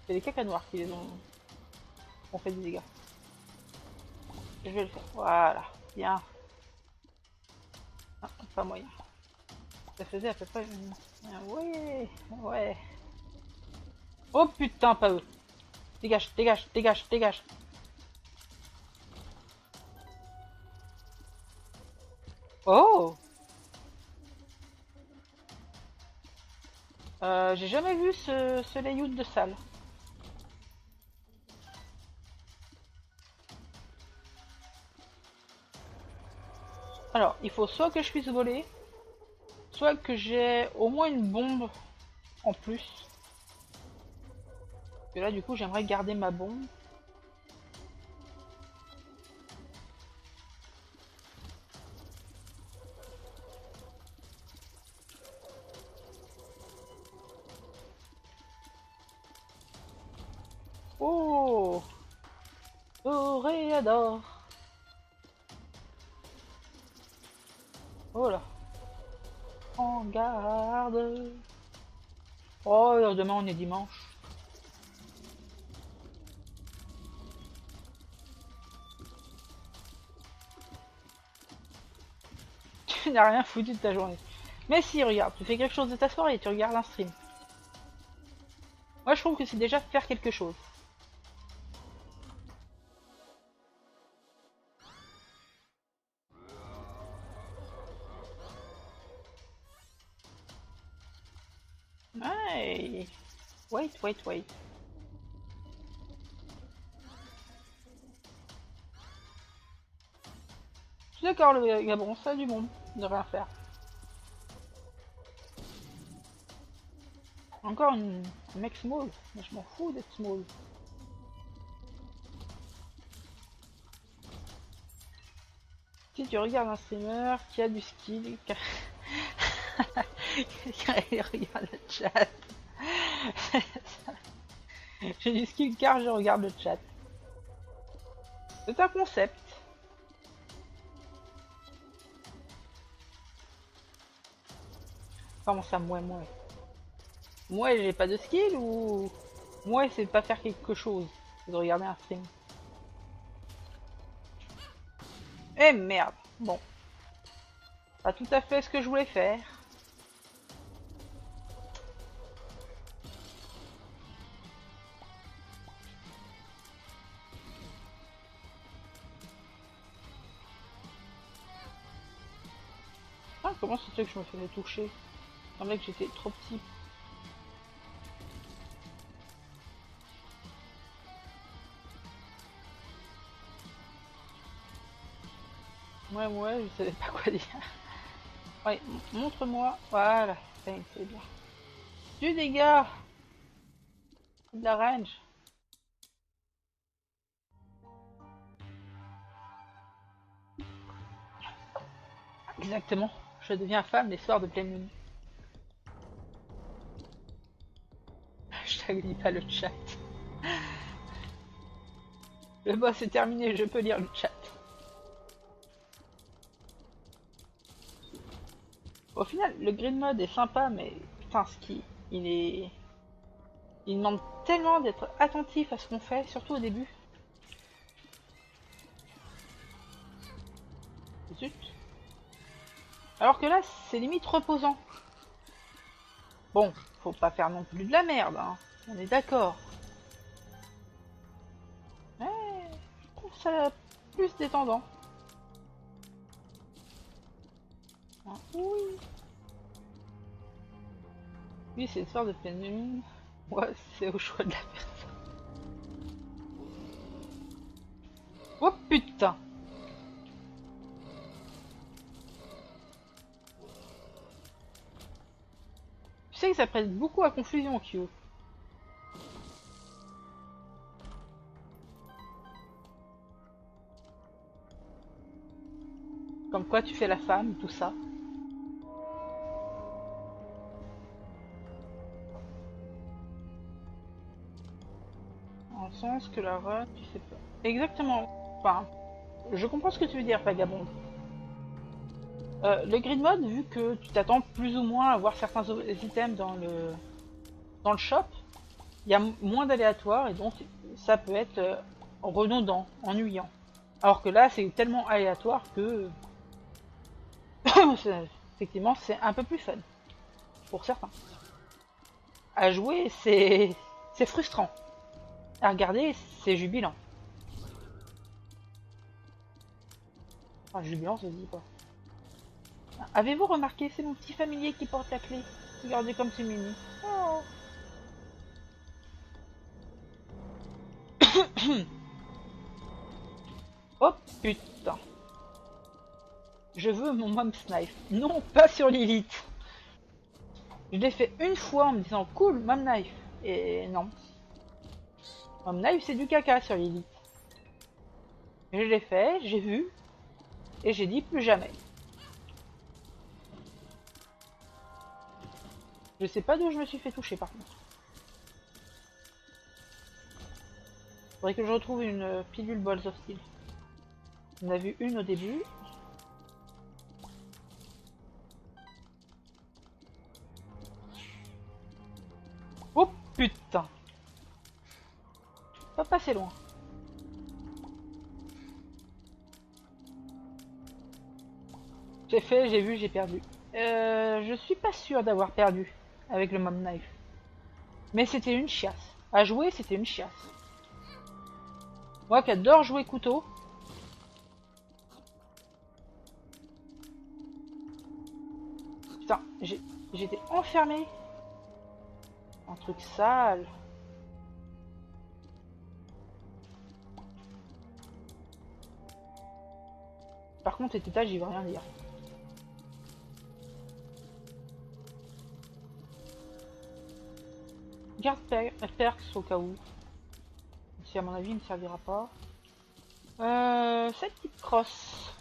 C'est les caca noirs qui les ont fait des dégâts. Je vais le faire. Voilà. Bien. Ah, pas moyen. Ça faisait à peu près... Ouais. Ouais. Oh putain, pas eux. Dégage, dégage, dégage, dégage. Oh! J'ai jamais vu ce layout de salle. Alors, il faut soit que je puisse voler, soit que j'ai au moins une bombe en plus. Et là, du coup, j'aimerais garder ma bombe. Oh! Toréador! Oh là! En garde! Oh, demain on est dimanche. Tu n'as rien foutu de ta journée. Mais si, regarde, tu fais quelque chose de ta soirée et tu regardes un stream. Moi je trouve que c'est déjà faire quelque chose. Hey! Wait, wait, wait. Je suis d'accord, le Gabon, ça a du bon de rien faire. Encore une mec small, mais je m'en fous d'être small. Si tu regardes un streamer qui a du skill, il regarde le chat. J'ai du skill car je regarde le chat. C'est un concept. Comment ça, moi? Moi, j'ai pas de skill ou... Moi, c'est de pas faire quelque chose. C'est de regarder un stream. Eh merde. Bon. Pas tout à fait ce que je voulais faire. Ah, comment ça se fait que je me faisais toucher? Il semblait que j'étais trop petit. Ouais, je savais pas quoi dire. Ouais, montre-moi. Voilà, c'est bien. Du dégât. De la range. Exactement. Je deviens femme les soirs de pleine lune. Je t'agris pas le chat. Le boss est terminé, je peux lire le chat. Au final, le grid mode est sympa, mais putain, il demande tellement d'être attentif à ce qu'on fait, surtout au début. Zut. Alors que là, c'est limite reposant. Bon, faut pas faire non plus de la merde, hein. On est d'accord. Ouais, je trouve ça plus détendant. Ah, oui. Oui, c'est une sorte de pleine lune. Ouais, c'est au choix de la personne. Oh putain! Tu sais que ça prête beaucoup à confusion, Kyo. Comme quoi tu fais la femme, tout ça. En sens que la run, tu sais pas. Exactement. Enfin, je comprends ce que tu veux dire, vagabonde. Le grid mode, vu que tu t'attends plus ou moins à voir certains items dans le shop, il y a moins d'aléatoires et donc ça peut être redondant, ennuyant. Alors que là, c'est tellement aléatoire que effectivement, c'est un peu plus fun pour certains. À jouer, c'est frustrant. À regarder, c'est jubilant. Enfin, jubilant, ça se dit quoi. Avez-vous remarqué, c'est mon petit familier qui porte la clé. Regardez comme c'est mimi. Oh. Oh putain. Je veux mon mom knife. Non, pas sur Lilith. Je l'ai fait une fois en me disant cool, mom knife. Et non. Mom knife, c'est du caca sur Lilith. Je l'ai fait, j'ai vu. Et j'ai dit plus jamais. Je sais pas d'où je me suis fait toucher par contre. Faudrait que je retrouve une pilule Balls of Steel. On a vu une au début. Oh putain. Pas passer loin. J'ai fait, j'ai vu, j'ai perdu. Je suis pas sûr d'avoir perdu avec le mom knife. Mais c'était une chiasse. À jouer, c'était une chiasse. Moi qui adore jouer couteau. Putain, j'étais enfermé. Un truc sale. Par contre, cet étage, j'y veux rien dire. Garde perks au cas où. Si à mon avis, il ne me servira pas. Cette petite crosse.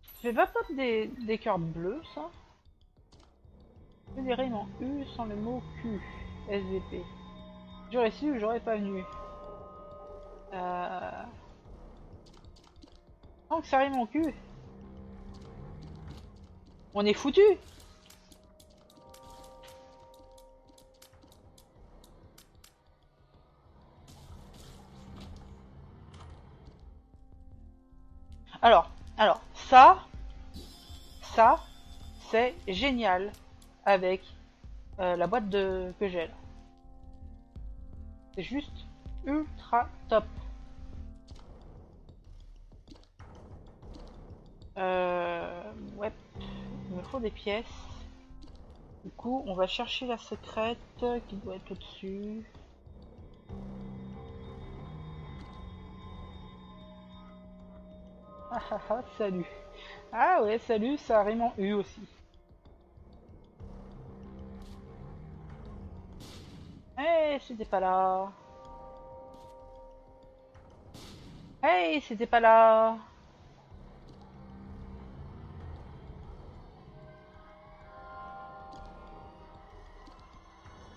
Ça fait pas pop des cœurs bleus, ça? Des rimes en U sans le mot Q. SVP. J'aurais su, j'aurais pas venu. Oh, que ça rime mon cul. On est foutu. Alors, ça, c'est génial avec la boîte que j'ai là. C'est juste ultra top. Ouais, il me faut des pièces. Du coup, on va chercher la secrète qui doit être au-dessus. Ah ah ah, salut. Ah ouais, salut, ça rime en U aussi. Hey, c'était pas là. Hey, c'était pas là.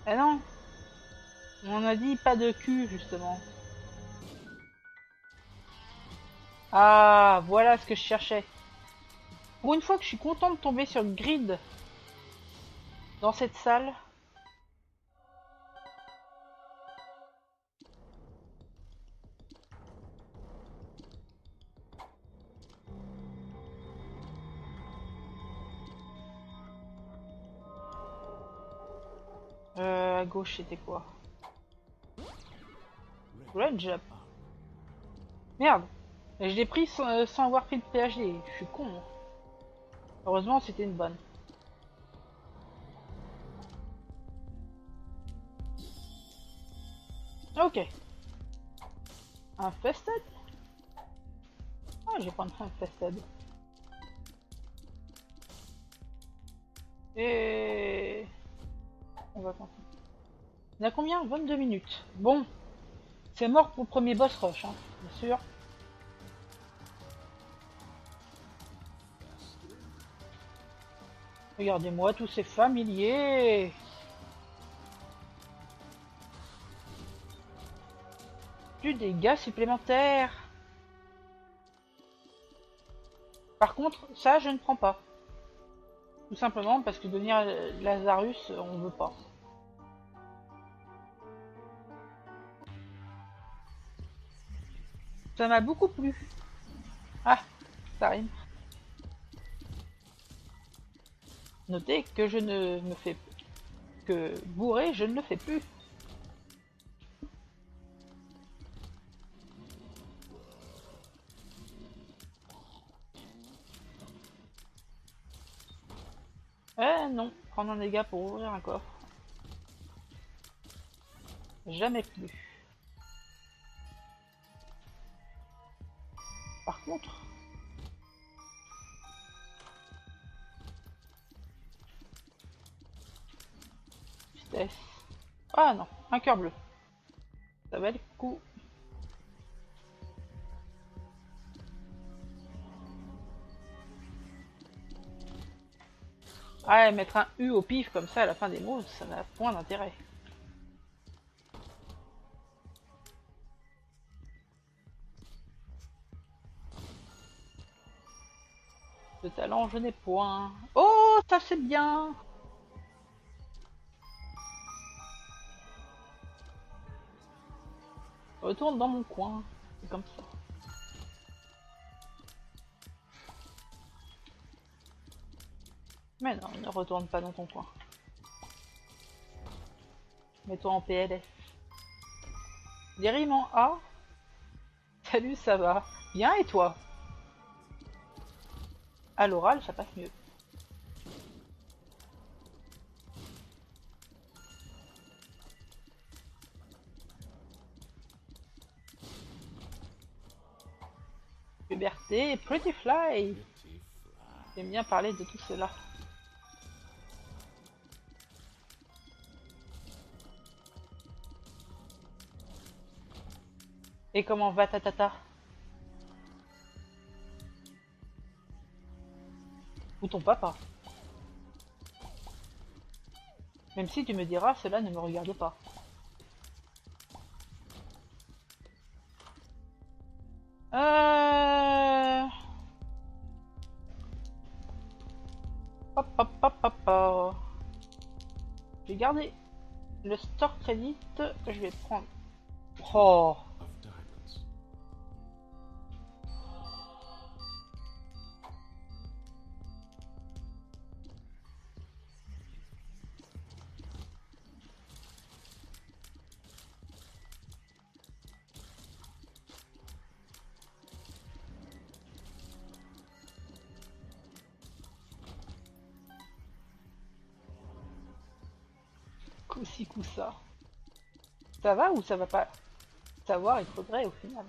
Eh non, on a dit pas de cul justement. Ah, voilà ce que je cherchais. Pour une fois que je suis content de tomber sur Grid dans cette salle. À gauche, c'était quoi? Red Jump. Merde. Je l'ai pris sans avoir pris le PhD. Je suis con. Heureusement, c'était une bonne. Ok. Infested. Ah, je vais prendre Infested. Et... on va continuer. On a combien? 22 minutes. Bon. C'est mort pour le premier boss rush, hein, bien sûr. Regardez-moi tous ces familiers. Du dégâts supplémentaires. Par contre, ça, je ne prends pas. Tout simplement parce que devenir Lazarus, on veut pas. Ça m'a beaucoup plu. Ah, ça rime. Notez que je ne me fais que bourrer, je ne le fais plus. Eh non, prendre un dégât pour ouvrir un coffre. Jamais plus. Par contre... vitesse. Ah non, un cœur bleu. Ça va le coup. Ah, mettre un U au pif comme ça à la fin des mots, ça n'a point d'intérêt. De talent, je n'ai point. Oh, ça c'est bien. Retourne dans mon coin. C'est comme ça. Mais non, ne retourne pas dans ton coin. Mets-toi en PLS. Des rimes en A. Salut, ça va? Bien et toi? À l'oral, ça passe mieux. Puberté, Pretty Fly. J'aime bien parler de tout cela. Et comment va ta tata? Ou ton papa? Même si tu me diras, cela ne me regarde pas. garder le store crédit. Je vais prendre. Oh. Coup-ci, coup-ça. Ça va ou ça va pas? Savoir, il faudrait au final.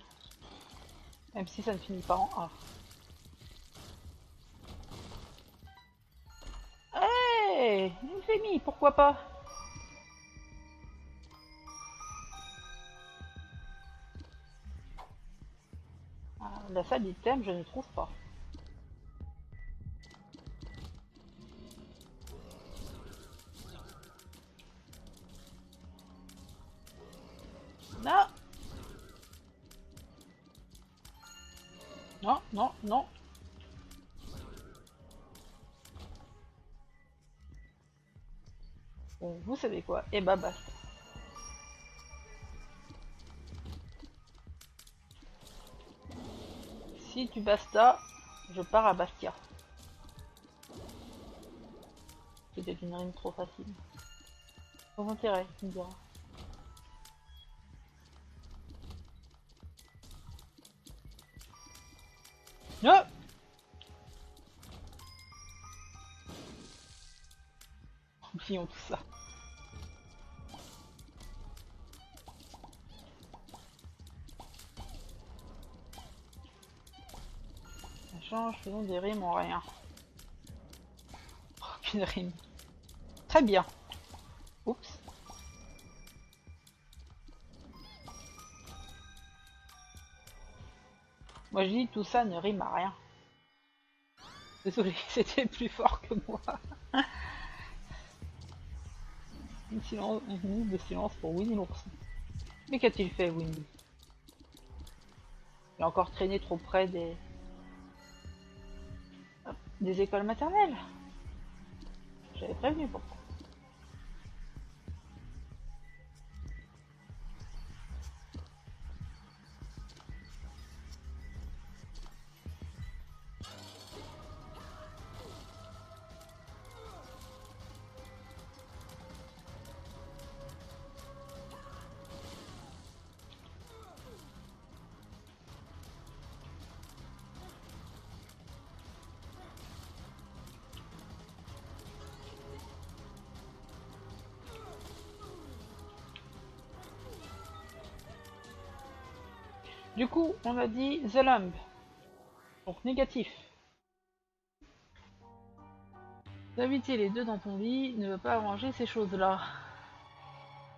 Même si ça ne finit pas en A. Hey, une famille, pourquoi pas? Ah, la salle d'item, je ne trouve pas. Non. Non, non, non. Bon, vous savez quoi? Eh bah basta. Si tu basta, je pars à Bastia. C'était une rime trop facile. Sans intérêt, tu me diras. Non. Oublions tout ça. Ça change, faisons des rimes en rien. Aucune rime. Très bien. Oups. Moi je dis tout ça ne rime à rien. Désolé, c'était plus fort que moi. Une minute de silence pour Winnie l'ours. Mais qu'a-t-il fait, Winnie? Il a encore traîné trop près des écoles maternelles. J'avais prévenu pourtant. Du coup, on a dit The Lump. Donc négatif. D'inviter les deux dans ton lit ne veut pas arranger ces choses-là.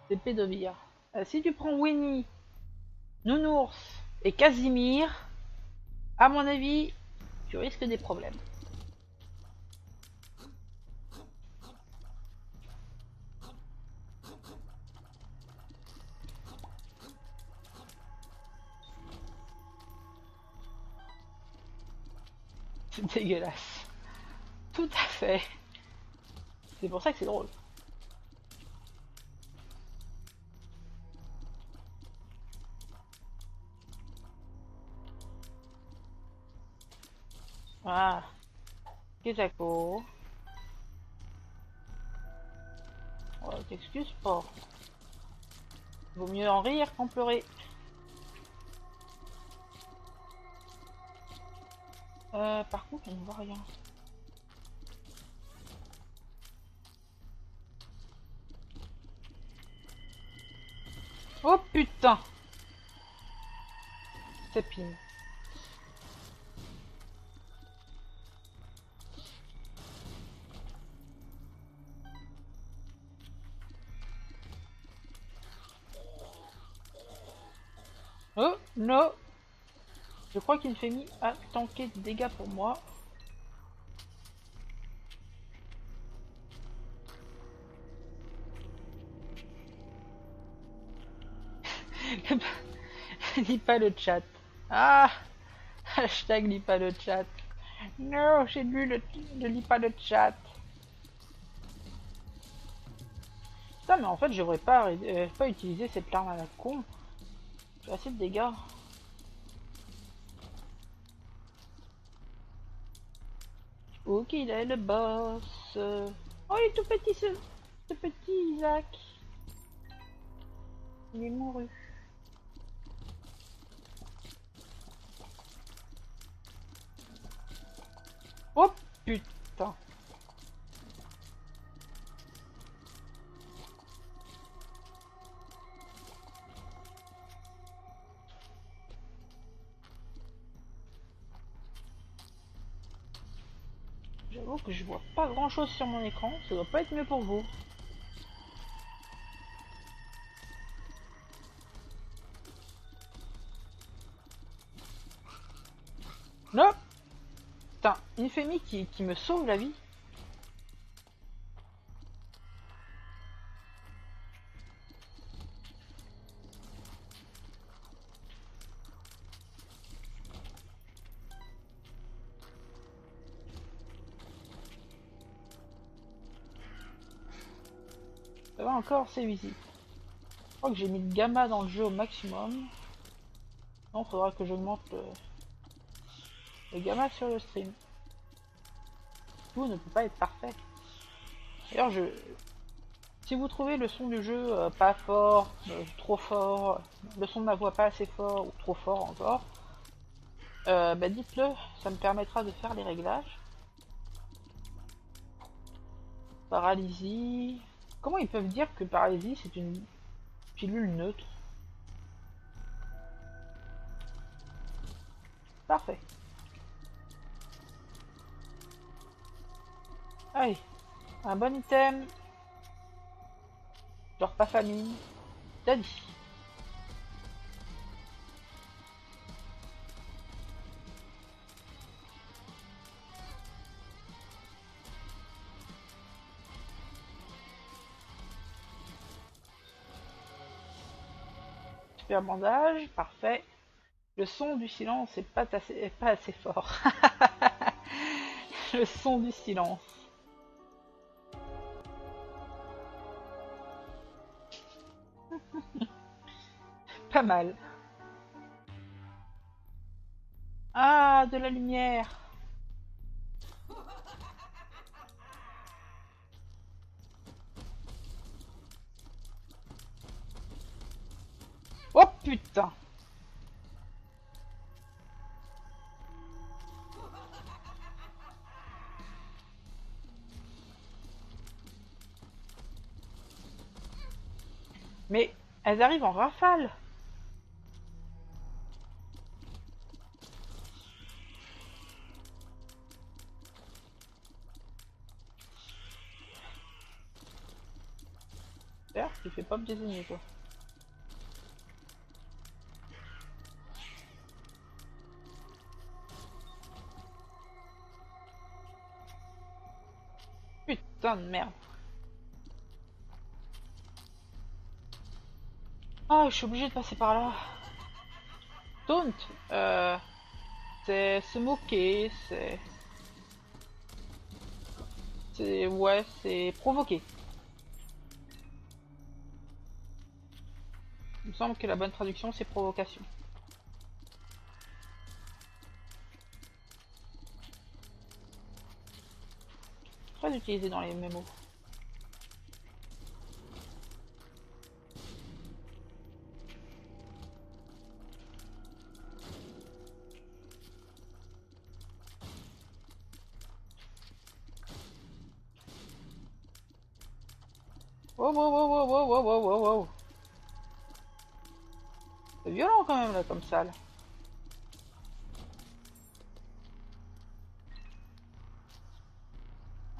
C'est pédophile. Si tu prends Winnie, Nounours et Casimir, à mon avis, tu risques des problèmes. C'est dégueulasse. Tout à fait. C'est pour ça que c'est drôle. Voilà. Kesako. Oh, t'excuses pas. Vaut mieux en rire qu'en pleurer. Par contre, on ne voit rien. Oh putain! C'est pine. Oh non! Je crois qu'il fait mis à tanker de dégâts pour moi. Lis pas le chat. Ah! Hashtag lis pas le chat. Non, j'ai lu le... Ne lis pas le chat. Putain, mais en fait, je devrais pas utiliser cette arme à la con. J'ai assez de dégâts. Où qu'il est le boss? Oh, il est tout petit ce petit Isaac. Il est mouru. Oh putain. J'avoue que je vois pas grand chose sur mon écran, ça doit pas être mieux pour vous. Non. Putain, une Femi qui me sauve la vie. Ça va encore, c'est visible. Je crois que j'ai mis le gamma dans le jeu au maximum. Non, faudra que j'augmente le gamma sur le stream. Tout ne peut pas être parfait. D'ailleurs, si vous trouvez le son du jeu pas fort, trop fort, le son de ma voix pas assez fort ou trop fort encore, bah dites-le, ça me permettra de faire les réglages. Paralysie. Comment ils peuvent dire que paralysie c'est une pilule neutre? Parfait. Allez, un bon item. Genre pas famine. T'as dit. Super bandage, parfait. Le son du silence est pas assez fort. Le son du silence. Pas mal. Ah, de la lumière. Oh putain. Mais elles arrivent en rafale. J'espère que tu fais pas me désigner toi. Putain de merde. Ah, je suis obligée de passer par là. Taunt, c'est se moquer, ouais, c'est provoquer. Il me semble que la bonne traduction c'est provocation. Très utilisé dans les mémos. Wow, wow, wow, wow, wow, wow, wow, wow, wow. C'est violent quand même là comme ça. Là.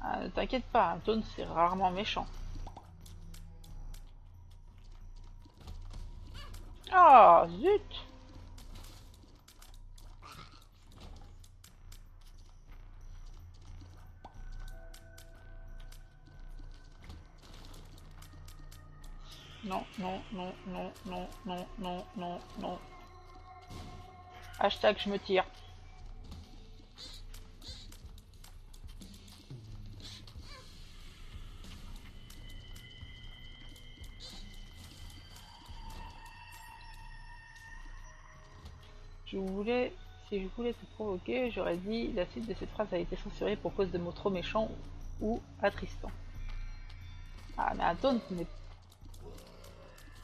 Ah, ne t'inquiète pas, un taunt c'est rarement méchant. Ah, zut! Non, non, non, non, non, non, non, non, non. Hashtag je me tire. Si je voulais te provoquer, j'aurais dit la suite de cette phrase a été censurée pour cause de mots trop méchants ou attristants. Ah, mais un taunt n'est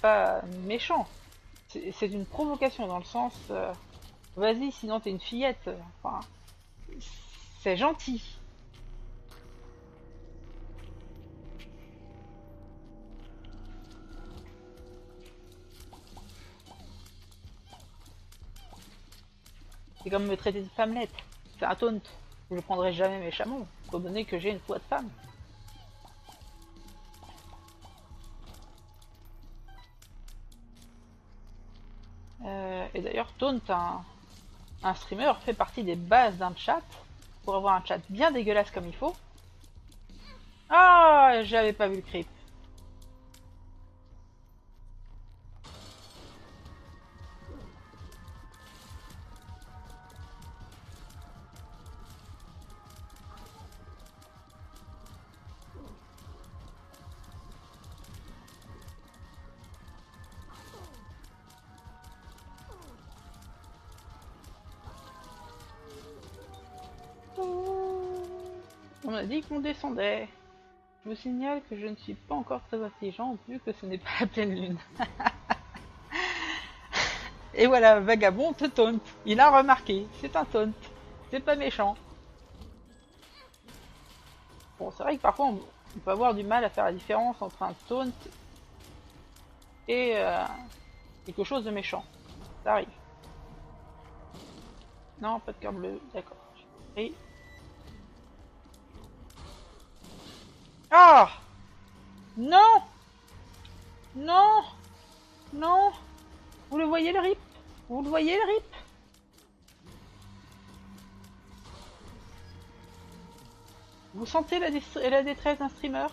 pas méchant. C'est une provocation dans le sens vas-y, sinon t'es une fillette. Enfin, c'est gentil. C'est comme me traiter de femmelette. C'est un taunt. Je le prendrai jamais méchamment, étant donné que j'ai une foi de femme. Et d'ailleurs, taunt, un streamer, fait partie des bases d'un chat. Pour avoir un chat bien dégueulasse comme il faut. Ah, j'avais pas vu le creep. On m'a dit qu'on descendait. Je vous signale que je ne suis pas encore très intelligent vu que ce n'est pas la pleine lune. Et voilà, vagabond te taunt. Il a remarqué, c'est un taunt. C'est pas méchant. Bon, c'est vrai que parfois on peut avoir du mal à faire la différence entre un taunt et quelque chose de méchant. Ça arrive. Non, pas de cœur bleu, d'accord. Et... Ah! Non! Non! Non! Vous le voyez le rip? Vous le voyez le rip? Vous sentez la détresse d'un streamer?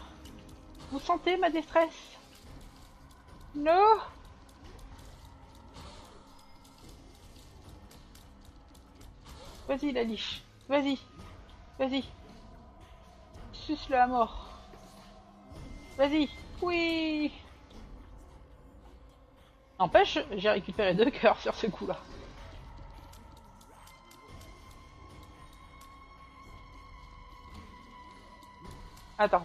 Vous sentez ma détresse? Non! Vas-y la liche. Vas-y. Vas-y. Suce-le à mort. Vas-y. Oui! N'empêche, j'ai récupéré 2 cœurs sur ce coup-là. Attends.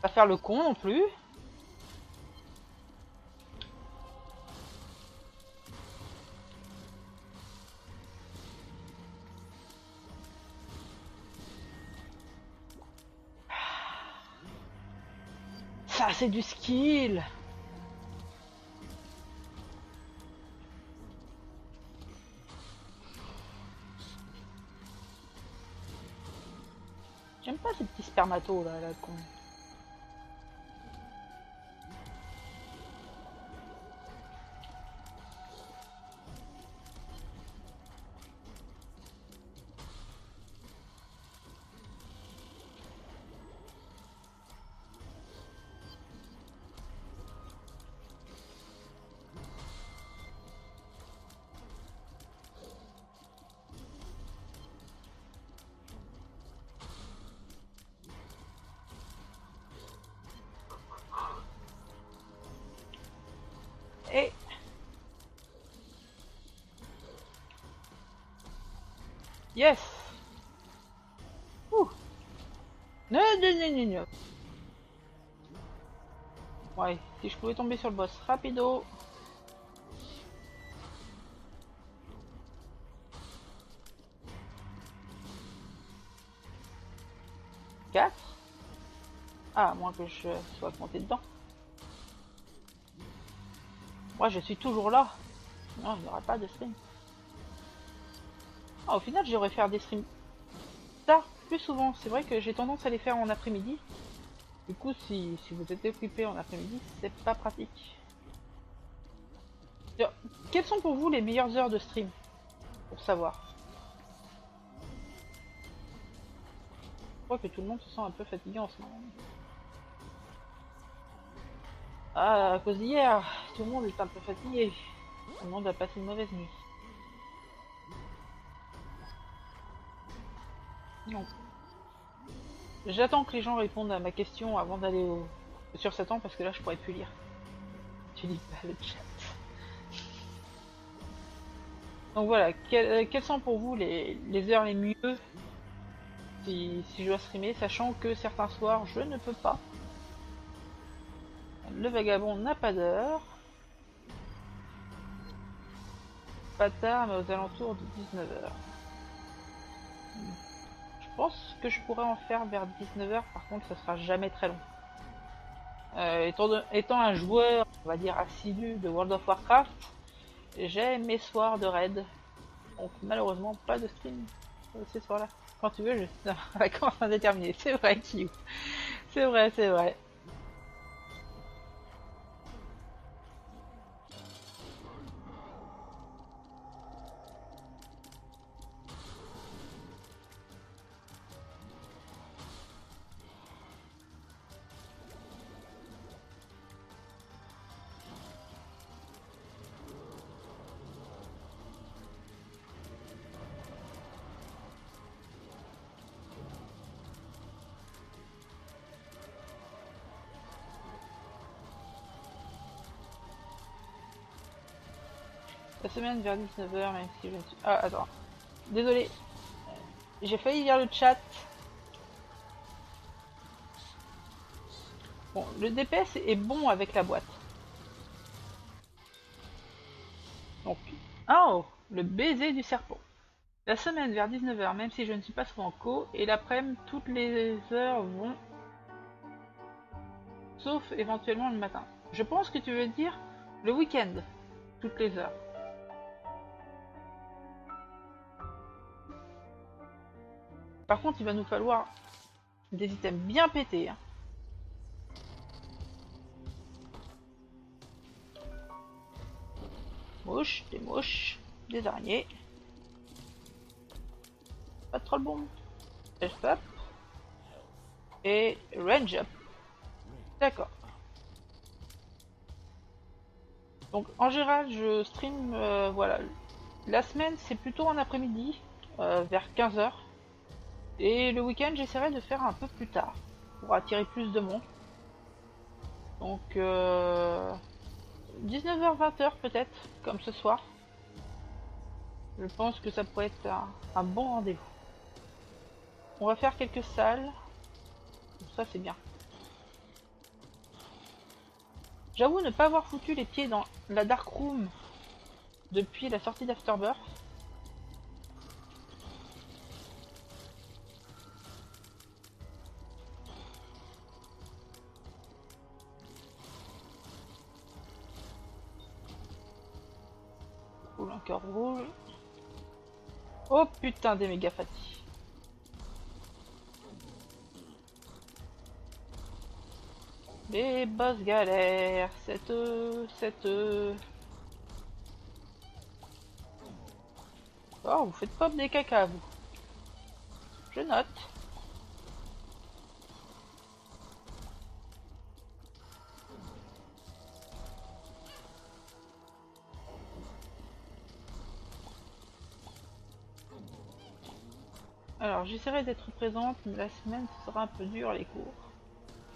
Pas faire le con non plus. Ça, c'est du skill. J'aime pas ces petits spermatos là, la con. Et... Yes. Ouh. Non. Ouais, si je pouvais tomber sur le boss rapido. Quatre. Ah, à moins que je sois monté dedans. Moi, je suis toujours là. Non, il n'y aura pas de stream. Ah, au final, j'aurais faire des streams tard, plus souvent. C'est vrai que j'ai tendance à les faire en après-midi. Du coup, si vous êtes occupé en après-midi, c'est pas pratique. Quelles sont pour vous les meilleures heures de stream? Pour savoir. Je crois que tout le monde se sent un peu fatigué en ce moment. Ah, à cause d'hier, tout le monde est un peu fatigué. Tout le monde a passé une mauvaise nuit. Non. J'attends que les gens répondent à ma question avant d'aller sur Satan parce que là je pourrais plus lire. Tu lis pas le chat. Donc voilà, quelles sont pour vous les heures les mieux si je dois streamer, sachant que certains soirs je ne peux pas. Le vagabond n'a pas d'heure. Pas tard, mais aux alentours de 19h. Je pense que je pourrais en faire vers 19h, par contre ça sera jamais très long. Étant un joueur, on va dire assidu de World of Warcraft, j'ai mes soirs de raid. Donc malheureusement pas de stream ces soirs-là. Quand tu veux, je vacances indéterminées. C'est vrai, Kiyu. C'est vrai, c'est vrai. La semaine vers 19h, même si je ne suis... Ah, attends. Désolé. J'ai failli lire le chat. Bon, le DPS est bon avec la boîte. Donc, oh, le baiser du serpent. La semaine vers 19h, même si je ne suis pas souvent co, et l'après-midi, toutes les heures vont, sauf éventuellement le matin. Je pense que tu veux dire le week-end, toutes les heures. Par contre, il va nous falloir des items bien pétés. Hein. Mouches, des araignées. Pas de troll bomb. Elf up. Et range up. D'accord. Donc en général, je stream, voilà. La semaine, c'est plutôt en après-midi, vers 15h. Et le week-end, j'essaierai de faire un peu plus tard, pour attirer plus de monde. Donc 19h-20h peut-être, comme ce soir. Je pense que ça pourrait être un bon rendez-vous. On va faire quelques salles. Ça c'est bien. J'avoue ne pas avoir foutu les pieds dans la Dark Room depuis la sortie d'Afterbirth. Cool, un cœur rouge. Oh putain des méga fatigues. Les boss galères, cette... Oh, vous faites pas des caca, vous. Je note. Alors, j'essaierai d'être présente, mais la semaine, ce sera un peu dur, les cours.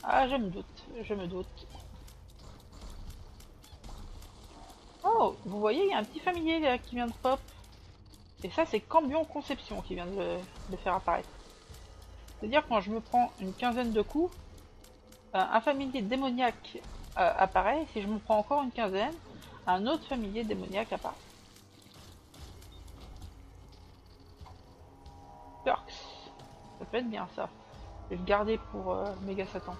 Ah, je me doute, je me doute. Oh, vous voyez, il y a un petit familier là, qui vient de pop. Et ça, c'est Cambion Conception qui vient de le faire apparaître. C'est-à-dire quand je me prends une quinzaine de coups, un familier démoniaque apparaît, et si je me prends encore une quinzaine, un autre familier démoniaque apparaît. Perks. Ça peut être bien ça. Je vais le garder pour Méga Satan.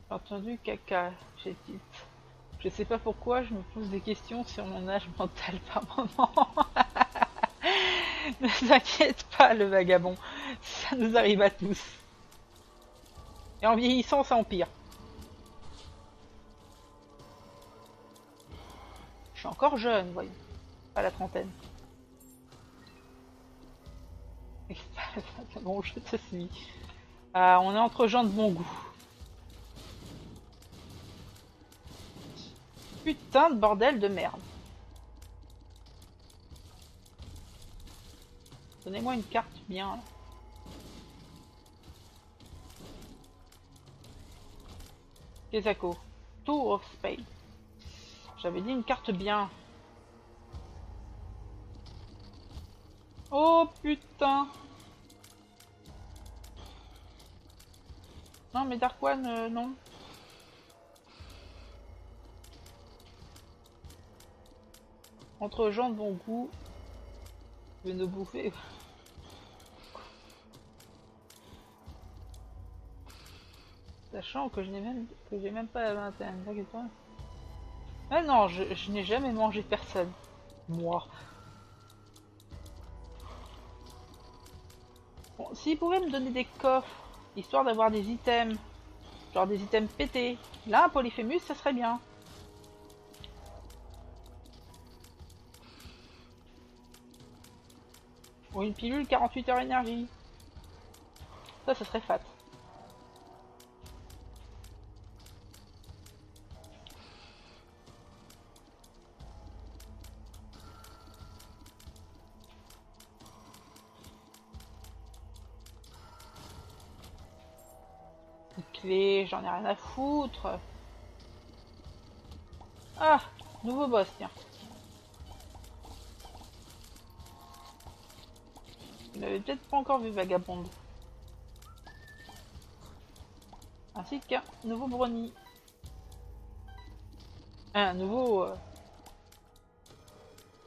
J'ai entendu caca, j'ai dit. Je sais pas pourquoi je me pose des questions sur mon âge mental par moment. Ne t'inquiète pas, le vagabond. Ça nous arrive à tous. Et en vieillissant, ça empire. Je suis encore jeune, voyons. Pas la trentaine. Bon, je te suis. On est entre gens de bon goût. Putain de bordel de merde. Donnez-moi une carte bien. Là. Kesako. Two of Spades. J'avais dit une carte bien. Oh putain. Non mais Dark One, non. Entre gens de bon goût, je vais nous bouffer. Sachant que j'ai même pas 21, t'inquiète pas. Ah non, je n'ai jamais mangé personne. Moi. Bon, s'ils pouvaient me donner des coffres, histoire d'avoir des items, genre des items pétés, là un Polyphémus ça serait bien. Ou une pilule 48 heures énergie. Ça serait fat. Une clé, j'en ai rien à foutre. Ah, nouveau boss, tiens. Vous n'avez peut-être pas encore vu Vagabond. Ainsi qu'un nouveau brownie. Un nouveau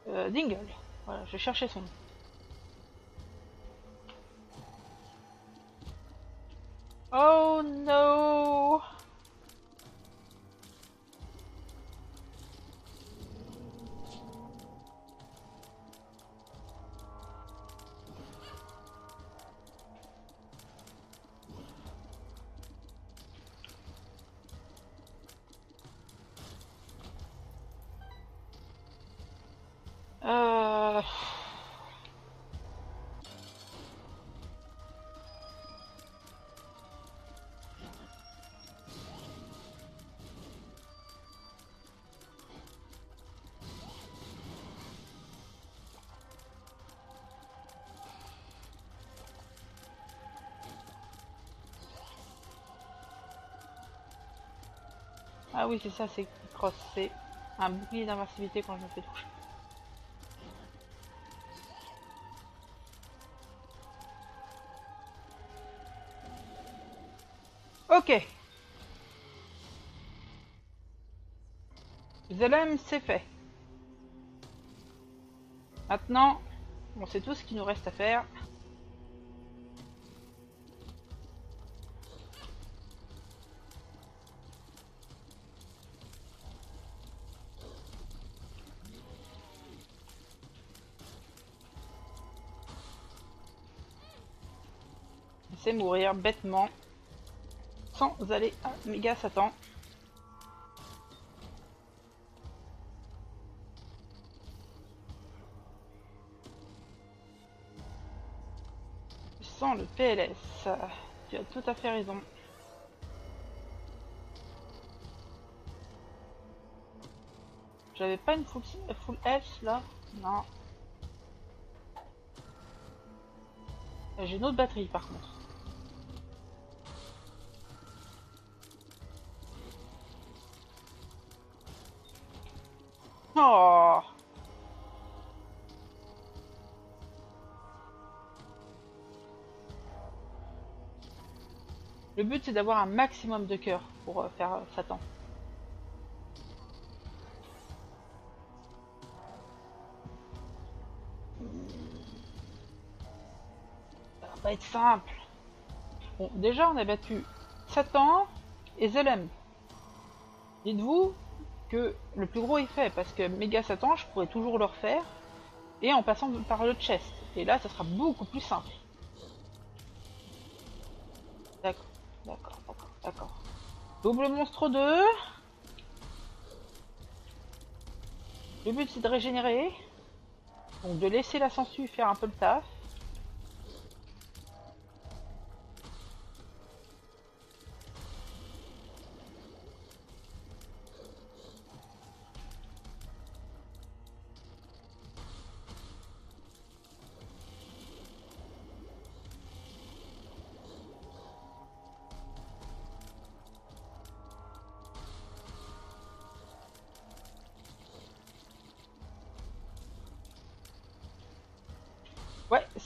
Dingle. Voilà, je cherchais son nom. Oh no! Euh... Ah oui, c'est ça, c'est cross. C'est un bouclier d'invincibilité quand je me fais toucher. Ok. Zelem, c'est fait. Maintenant, on sait tout ce qu'il nous reste à faire. C'est mourir bêtement sans aller à Méga Satan. Sans le PLS. Tu as tout à fait raison. J'avais pas une full S là? Non. J'ai une autre batterie par contre. Oh! Le but c'est d'avoir un maximum de cœur pour faire Satan. Ça va pas être simple. Bon, déjà on a battu Satan et Zelem. Dites-vous que le plus gros est fait parce que Méga Satan je pourrais toujours le refaire et en passant par le chest. Et là ça sera beaucoup plus simple. D'accord, d'accord, d'accord, d'accord. Double monstre 2. Le but c'est de régénérer. Donc de laisser la sangsue faire un peu le taf.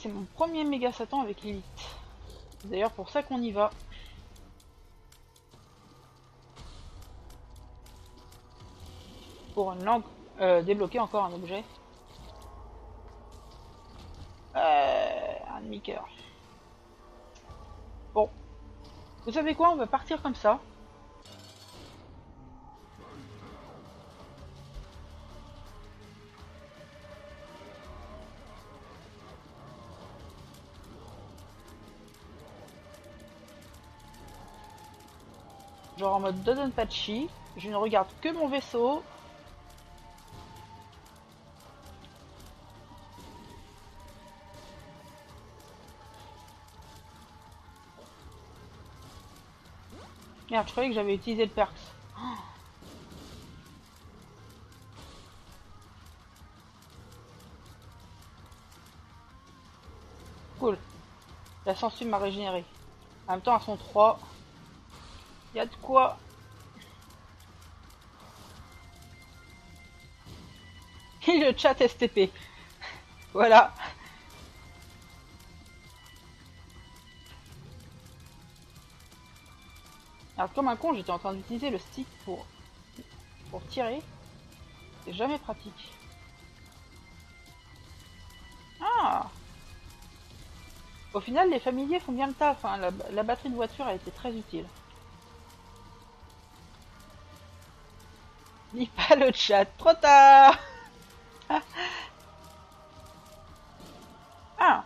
c'est mon premier méga Satan avec Lilith. C'est d'ailleurs pour ça qu'on y va. Pour une langue, débloquer encore un objet. Un demi-cœur. Bon. Vous savez quoi? On va partir comme ça. Genre en mode Dodonpachi. Je ne regarde que mon vaisseau. Merde, je croyais que j'avais utilisé le perks. Cool. La sangsue m'a régénéré. En même temps, elles sont 3. Il y a de quoi. Et le chat STP. Voilà. Alors comme un con, j'étais en train d'utiliser le stick pour tirer. C'est jamais pratique. Ah! Au final, les familiers font bien le taf. Hein. La batterie de voiture a été très utile. Lis pas le chat, trop tard! Ah!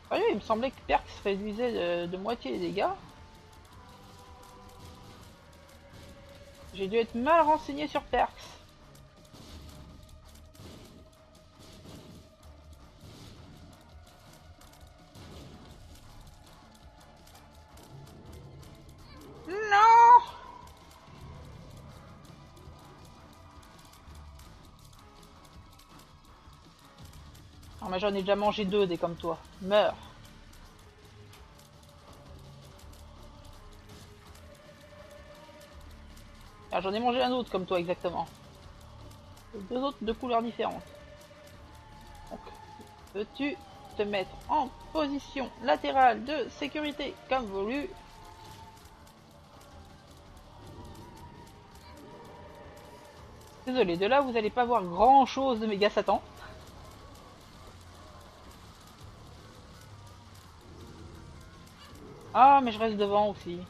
Ah oui, il me semblait que Perks réduisait de moitié les dégâts. J'ai dû être mal renseigné sur Perks. Non! Ah mais j'en ai déjà mangé 2 des comme toi. Meurs. Ah, j'en ai mangé un autre comme toi exactement. 2 autres de couleurs différentes. Donc, peux-tu te mettre en position latérale de sécurité comme voulu? Désolé, de là vous n'allez pas voir grand chose de méga Satan. Ah mais je reste devant aussi.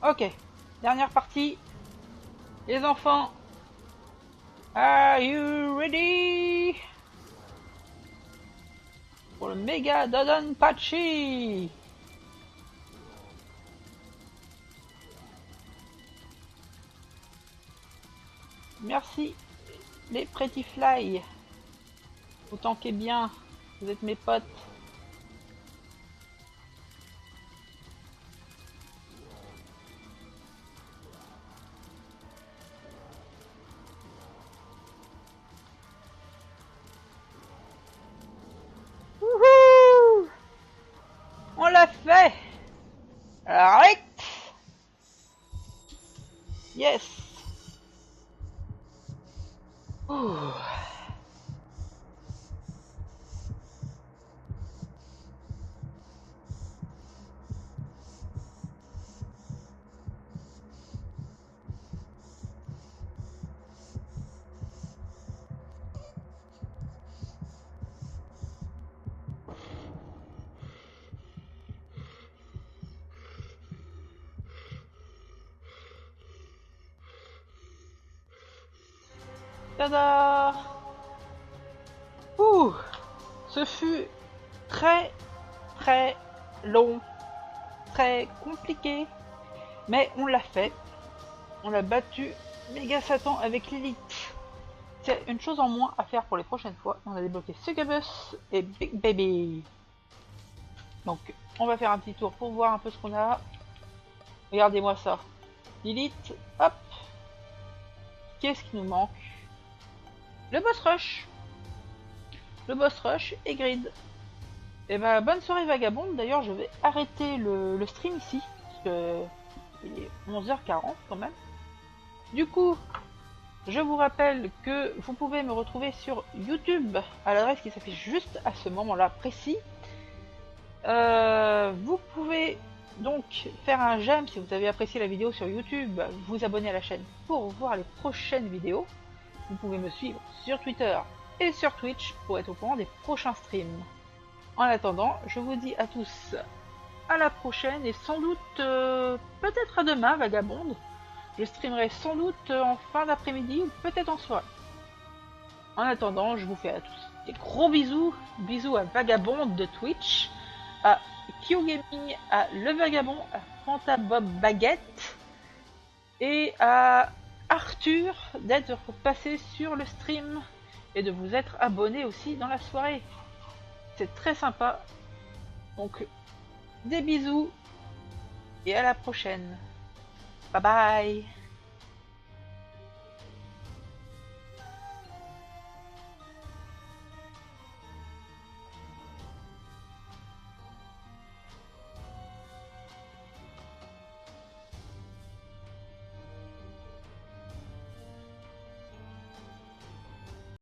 Ok, dernière partie. Les enfants, are you ready? Pour le méga Dodonpachi. Merci les Pretty Fly. Vous tankez bien, vous êtes mes potes. Wouhou! On l'a fait! Arrête! Yes! Ouh. Tada! Ouh! Ce fut très long, très compliqué, mais on l'a fait. On a battu Méga Satan avec Lilith. C'est une chose en moins à faire pour les prochaines fois. On a débloqué Succubus et Big Baby. Donc on va faire un petit tour pour voir un peu ce qu'on a. Regardez-moi ça. Lilith, hop. Qu'est-ce qui nous manque? Le boss rush. Le boss rush et grid. Et bah bonne soirée vagabonde. D'ailleurs je vais arrêter le stream ici. Parce que il est 11h40 quand même. Du coup, je vous rappelle que vous pouvez me retrouver sur YouTube à l'adresse qui s'affiche juste à ce moment-là précis. Vous pouvez donc faire un j'aime si vous avez apprécié la vidéo sur YouTube, vous abonner à la chaîne pour voir les prochaines vidéos. Vous pouvez me suivre sur Twitter et sur Twitch pour être au courant des prochains streams. En attendant, je vous dis à tous à la prochaine et sans doute peut-être à demain, Vagabonde. Je streamerai sans doute en fin d'après-midi ou peut-être en soirée. En attendant, je vous fais à tous des gros bisous. Bisous à Vagabonde de Twitch, à KyoGaming, à Le Vagabond, à Fantabob Baguette et à Arthur d'être passé sur le stream et de vous être abonné aussi dans la soirée. C'est très sympa. Donc, des bisous et à la prochaine. Bye bye.